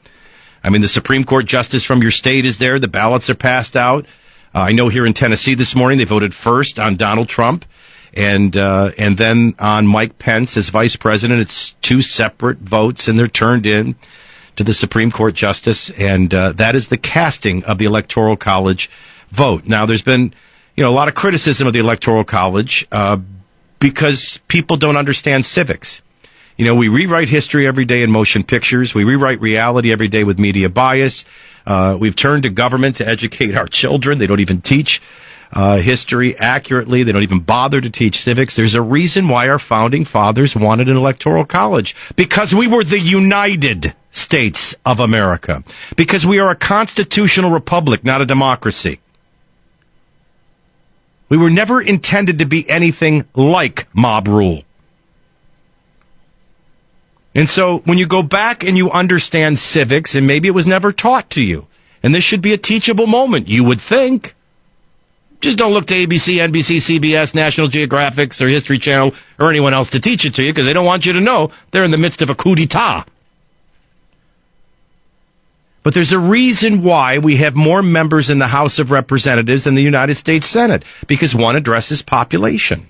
S2: I mean, the Supreme Court justice from your state is there. The ballots are passed out. I know here in Tennessee this morning they voted first on Donald Trump and then on Mike Pence as vice president. It's 2 separate votes, and they're turned in to the Supreme Court justice, and that is the casting of the Electoral College vote. Now, there's been a lot of criticism of the Electoral College because people don't understand civics. You know, we rewrite history every day in motion pictures. We rewrite reality every day with media bias. We've turned to government to educate our children. They don't even teach history accurately. They don't even bother to teach civics. There's a reason why our founding fathers wanted an electoral college. Because we were the United States of America. Because we are a constitutional republic, not a democracy. We were never intended to be anything like mob rule. And so when you go back and you understand civics, and maybe it was never taught to you, and this should be a teachable moment, you would think. Just don't look to ABC, NBC, CBS, National Geographic, or History Channel, or anyone else to teach it to you, because they don't want you to know they're in the midst of a coup d'etat. But there's a reason why we have more members in the House of Representatives than the United States Senate, because one addresses population.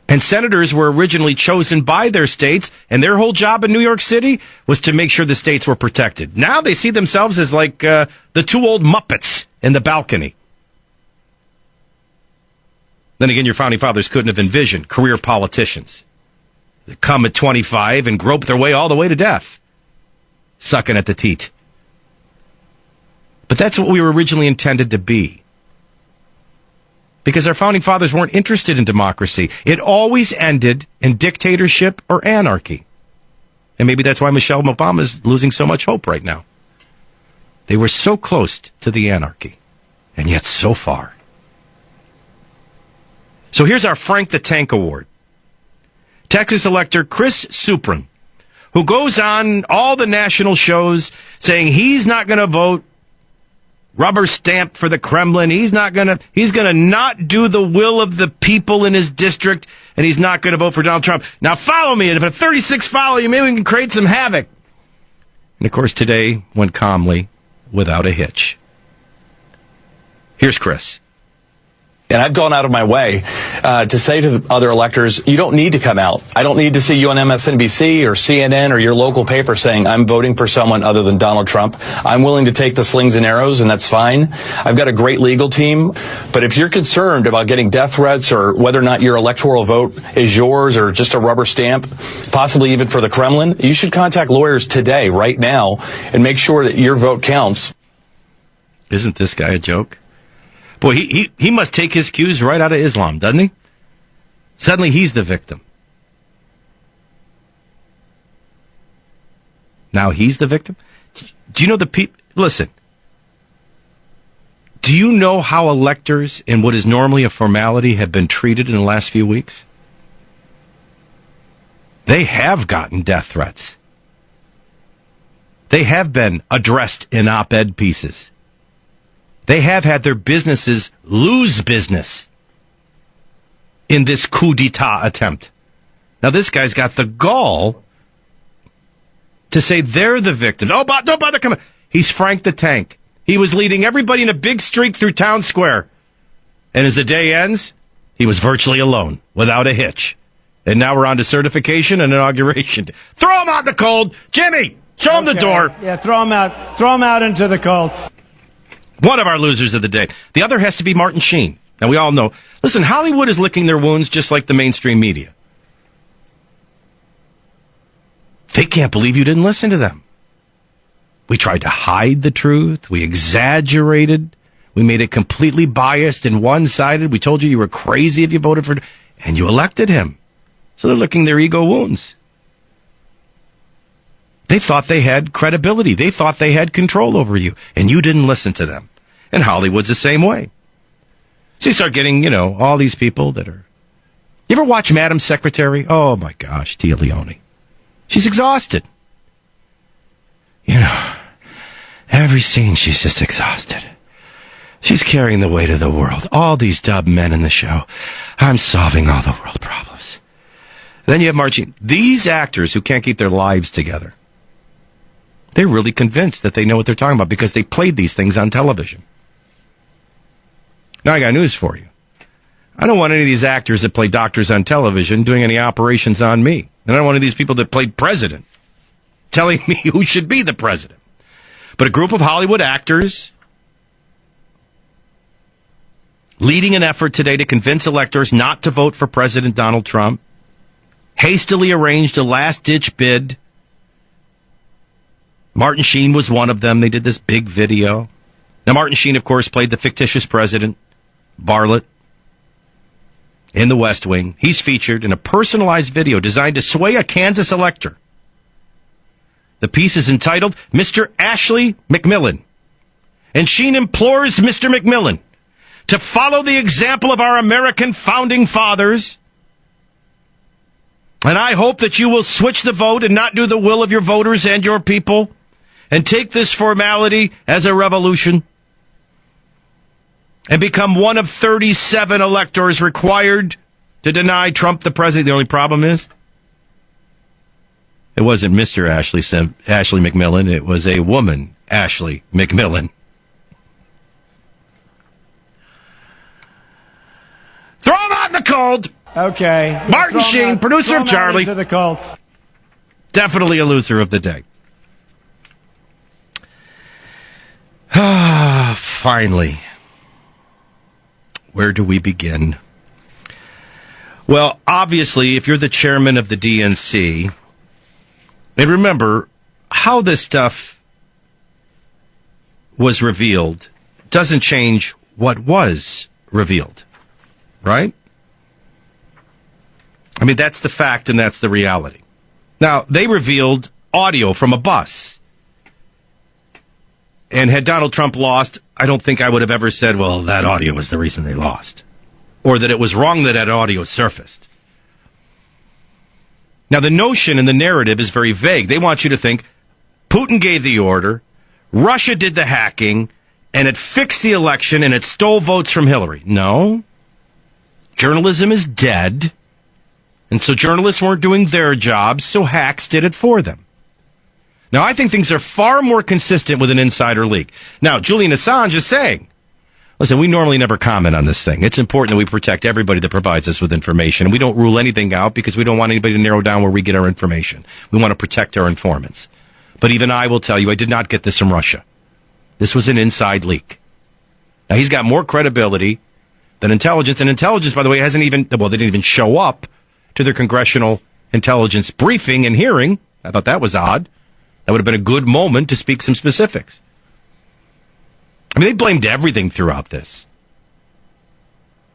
S2: And senators were originally chosen by their states, and their whole job in New York City was to make sure the states were protected. Now they see themselves as like the two old Muppets in the balcony. Then again, your founding fathers couldn't have envisioned career politicians that come at 25 and grope their way all the way to death, sucking at the teat. But that's what we were originally intended to be. Because our founding fathers weren't interested in democracy. It always ended in dictatorship or anarchy. And maybe that's why Michelle Obama is losing so much hope right now. They were so close to the anarchy, and yet so far. So here's our Frank the Tank Award. Texas elector Chris Supran, who goes on all the national shows saying he's not going to vote rubber stamp for the Kremlin. He's going to not do the will of the people in his district, and he's not going to vote for Donald Trump. Now follow me, and if a 36 follow you, maybe we can create some havoc. And of course, today went calmly, without a hitch. Here's Chris.
S12: And I've gone out of my way to say to the other electors, you don't need to come out. I don't need to see you on MSNBC or CNN or your local paper saying I'm voting for someone other than Donald Trump. I'm willing to take the slings and arrows, and that's fine. I've got a great legal team. But if you're concerned about getting death threats or whether or not your electoral vote is yours or just a rubber stamp, possibly even for the Kremlin, you should contact lawyers today, right now, and make sure that your vote counts.
S2: Isn't this guy a joke? Boy, he must take his cues right out of Islam, doesn't he? Suddenly he's the victim. Now he's the victim? Do you know the people? Listen. Do you know how electors in what is normally a formality have been treated in the last few weeks? They have gotten death threats. They have been addressed in op-ed pieces. They have had their businesses lose business in this coup d'etat attempt. Now, this guy's got the gall to say they're the victims. Oh, don't bother coming. He's Frank the Tank. He was leading everybody in a big streak through town square. And as the day ends, he was virtually alone, without a hitch. And now we're on to certification and inauguration. Throw him out in the cold. Jimmy, show him the door.
S13: Yeah, throw him out. Throw him out into the cold.
S2: One of our losers of the day. The other has to be Martin Sheen. Now, we all know. Listen, Hollywood is licking their wounds just like the mainstream media. They can't believe you didn't listen to them. We tried to hide the truth. We exaggerated. We made it completely biased and one-sided. We told you were crazy if you voted for... And you elected him. So they're licking their ego wounds. They thought they had credibility. They thought they had control over you. And you didn't listen to them. And Hollywood's the same way. So you start getting, all these people that are... You ever watch Madam Secretary? Oh, my gosh, Tia Leone. She's exhausted. Every scene she's just exhausted. She's carrying the weight of the world. All these dumb men in the show. I'm solving all the world problems. Then you have Martin. These actors who can't keep their lives together. They're really convinced that they know what they're talking about because they played these things on television. Now I got news for you. I don't want any of these actors that play doctors on television doing any operations on me. And I don't want any of these people that played president telling me who should be the president. But a group of Hollywood actors leading an effort today to convince electors not to vote for President Donald Trump, hastily arranged a last-ditch bid. Martin Sheen was one of them. They did this big video. Now, Martin Sheen, of course, played the fictitious president, Bartlett, in The West Wing. He's featured in a personalized video designed to sway a Kansas elector. The piece is entitled Mr. Ashley McMillan. And Sheen implores Mr. McMillan to follow the example of our American founding fathers. And I hope that you will switch the vote and not do the will of your voters and your people and take this formality as a revolution and become one of 37 electors required to deny Trump the president. The only problem is it wasn't Mr. Ashley McMillan. It was a woman, Ashley McMillan. Throw him out in the cold.
S13: Okay.
S2: Martin Sheen, producer of Charlie.
S13: Into the cold.
S2: Definitely a loser of the day. Finally. Where do we begin? Well, obviously, if you're the chairman of the DNC, and remember, how this stuff was revealed doesn't change what was revealed, right? I mean, that's the fact and that's the reality. Now, they revealed audio from a bus. And had Donald Trump lost, I don't think I would have ever said, well, that audio was the reason they lost. Or that it was wrong that that audio surfaced. Now, the notion and the narrative is very vague. They want you to think Putin gave the order, Russia did the hacking, and it fixed the election and it stole votes from Hillary. No. Journalism is dead. And so journalists weren't doing their jobs, so hacks did it for them. Now, I think things are far more consistent with an insider leak. Now, Julian Assange is saying, listen, we normally never comment on this thing. It's important that we protect everybody that provides us with information. And we don't rule anything out because we don't want anybody to narrow down where we get our information. We want to protect our informants. But even I will tell you, I did not get this from Russia. This was an inside leak. Now, he's got more credibility than intelligence. And intelligence, by the way, hasn't even, well, they didn't even show up to their congressional intelligence briefing and hearing. I thought that was odd. That would have been a good moment to speak some specifics. I mean, they blamed everything throughout this.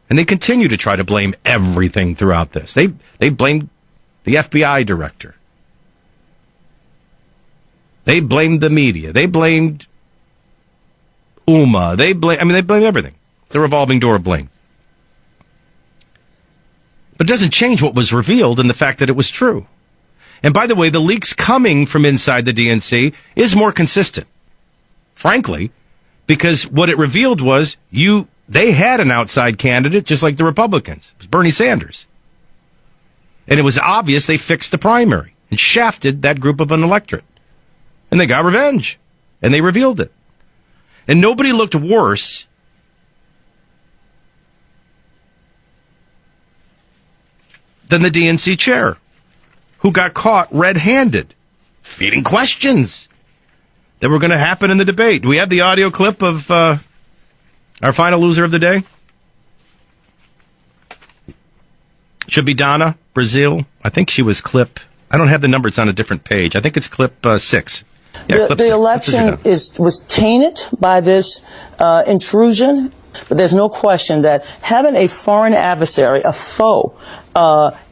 S2: And they continue to try to blame everything throughout this. They blamed the FBI director. They blamed the media. They blamed UMA. They blamed everything. It's a revolving door of blame. But it doesn't change what was revealed and the fact that it was true. And by the way, the leaks coming from inside the DNC is more consistent. Frankly, because what it revealed was they had an outside candidate just like the Republicans. It was Bernie Sanders. And it was obvious they fixed the primary and shafted that group of an electorate. And they got revenge. And they revealed it. And nobody looked worse than the DNC chair, who got caught red-handed, feeding questions that were going to happen in the debate. Do we have the audio clip of our final loser of the day? Should be Donna Brazil. I think she was clip. I don't have the number. It's on a different page. I think it's clip 6. Yeah,
S14: the election was tainted by this intrusion. But there's no question that having a foreign adversary, a foe,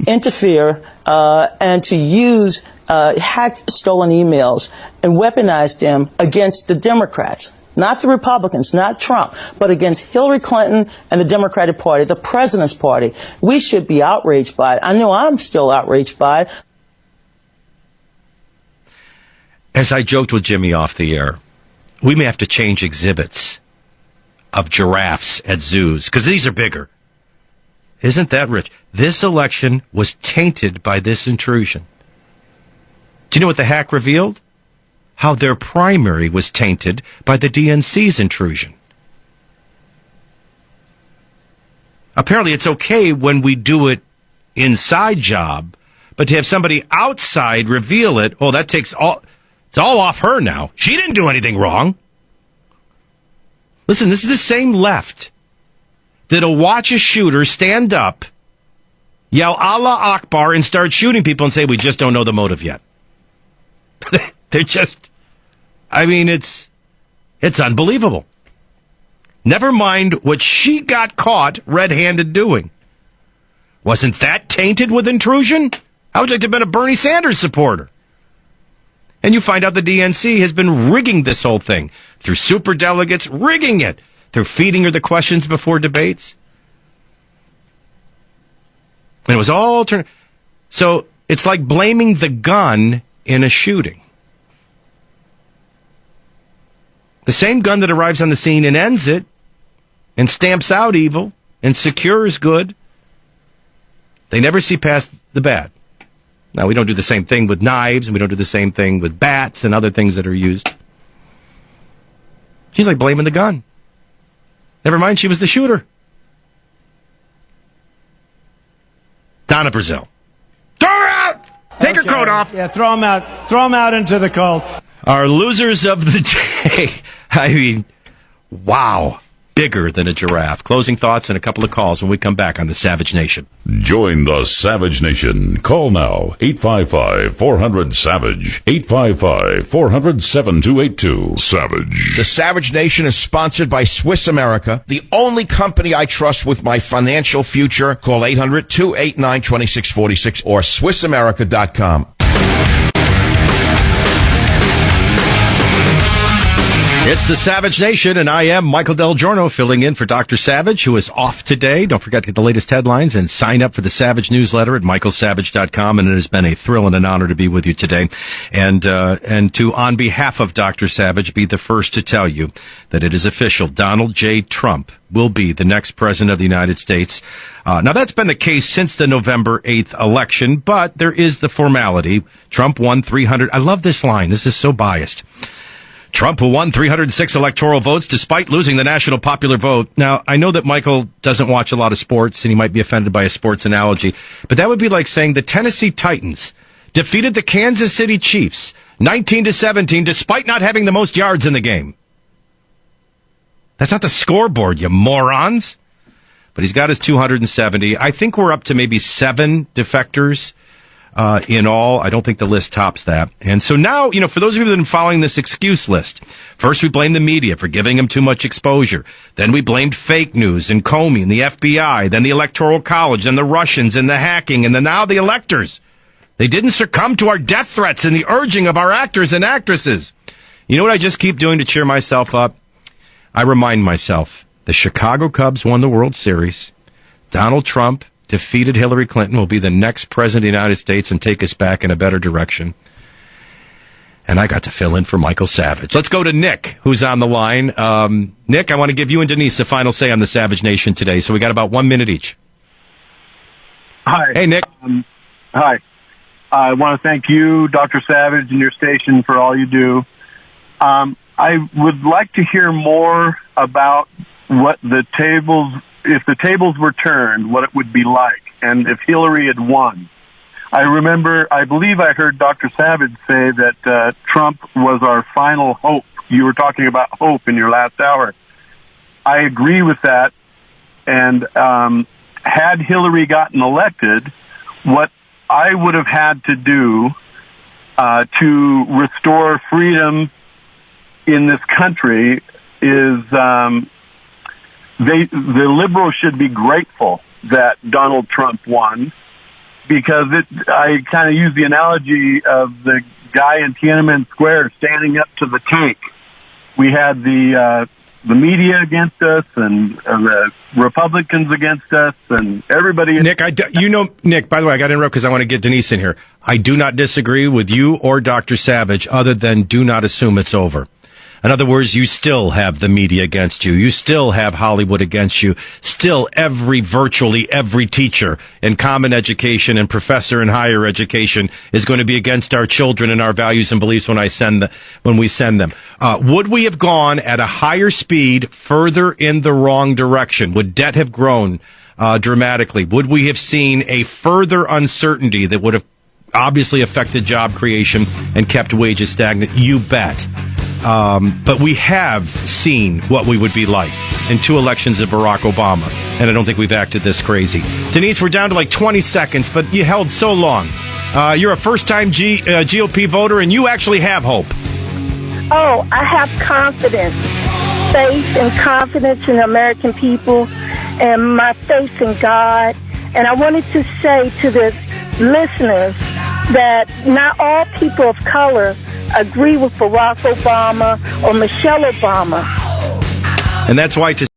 S14: interfere and to use hacked, stolen emails and weaponize them against the Democrats, not the Republicans, not Trump, but against Hillary Clinton and the Democratic Party, the President's Party. We should be outraged by it. I know I'm still outraged by it.
S2: As I joked with Jimmy off the air, we may have to change exhibits of giraffes at zoos, because these are bigger. Isn't that rich? This election was tainted by this intrusion. Do you know what the hack revealed? How their primary was tainted by the DNC's intrusion. Apparently it's okay when we do it inside job, but to have somebody outside reveal it, it's all off her now. She didn't do anything wrong. Listen, this is the same left that'll watch a shooter stand up, yell Allah Akbar, and start shooting people and say, we just don't know the motive yet. They're just, I mean, it's unbelievable. Never mind what she got caught red-handed doing. Wasn't that tainted with intrusion? How would you like to have been a Bernie Sanders supporter? And you find out the DNC has been rigging this whole thing through superdelegates, rigging it through feeding her the questions before debates. And it was all so it's like blaming the gun in a shooting. The same gun that arrives on the scene and ends it and stamps out evil and secures good. They never see past the bad. Now, we don't do the same thing with knives, and we don't do the same thing with bats and other things that are used. She's like blaming the gun. Never mind, she was the shooter. Donna Brazil. Throw her out! Take her coat off!
S13: Yeah, throw him out. Throw him out into the cold.
S2: Our losers of the day. I mean, wow. Bigger than a giraffe. Closing thoughts and a couple of calls when we come back on the Savage Nation.
S1: Join the Savage Nation. Call now. 855-400-SAVAGE. 855-400-7282. Savage.
S3: The Savage Nation is sponsored by Swiss America, the only company I trust with my financial future. Call 800-289-2646 or SwissAmerica.com.
S2: It's the Savage Nation, and I am Michael DelGiorno, filling in for Dr. Savage, who is off today. Don't forget to get the latest headlines and sign up for the Savage newsletter at michaelsavage.com, and it has been a thrill and an honor to be with you today. And to, on behalf of Dr. Savage, be the first to tell you that it is official. Donald J. Trump will be the next president of the United States. Now, that's been the case since the November 8th election, but there is the formality. Trump won 300. I love this line. This is so biased. Trump, who won 306 electoral votes despite losing the national popular vote. Now, I know that Michael doesn't watch a lot of sports, and he might be offended by a sports analogy, but that would be like saying the Tennessee Titans defeated the Kansas City Chiefs 19-17 despite not having the most yards in the game. That's not the scoreboard, you morons. But he's got his 270. I think we're up to maybe 7 defectors in all. I don't think the list tops that. And so now, for those of you who have been following this excuse list, first we blamed the media for giving him too much exposure. Then we blamed fake news and Comey and the FBI, then the Electoral College and the Russians and the hacking, and then now the electors. They didn't succumb to our death threats and the urging of our actors and actresses. You know what I just keep doing to cheer myself up? I remind myself, the Chicago Cubs won the World Series. Donald Trump defeated Hillary Clinton, will be the next president of the United States and take us back in a better direction. And I got to fill in for Michael Savage. Let's go to Nick, who's on the line. Nick, I want to give you and Denise the final say on the Savage Nation today, so we got about 1 minute each.
S15: Hi.
S2: Hey, Nick.
S15: Hi. I want to thank you, Dr. Savage, and your station for all you do. I would like to hear more about what if the tables were turned, what it would be like, and if Hillary had won. I believe I heard Dr. Savage say that Trump was our final hope. You were talking about hope in your last hour. I agree with that. And had Hillary gotten elected, what I would have had to do to restore freedom in this country is the liberals should be grateful that Donald Trump won, because I kind of use the analogy of the guy in Tiananmen Square standing up to the tank. We had the media against us and the Republicans against us and everybody.
S2: Nick, Nick, by the way, I got to interrupt because I want to get Denise in here. I do not disagree with you or Dr. Savage, other than do not assume it's over. In other words, you still have the media against you. You still have Hollywood against you. Still, virtually every teacher in common education and professor in higher education is going to be against our children and our values and beliefs when we send them. Would we have gone at a higher speed further in the wrong direction? Would debt have grown dramatically? Would we have seen a further uncertainty that would have obviously affected job creation and kept wages stagnant? You bet. But we have seen what we would be like. and 2 elections of Barack Obama. And I don't think we've acted this crazy. Denise, we're down to like 20 seconds, but you held so long. You're a first-time GOP voter, and you actually have hope.
S16: Oh, I have confidence, faith and confidence in the American people, and my faith in God. And I wanted to say to the listeners that not all people of color agree with Barack Obama or Michelle Obama.
S2: And that's why to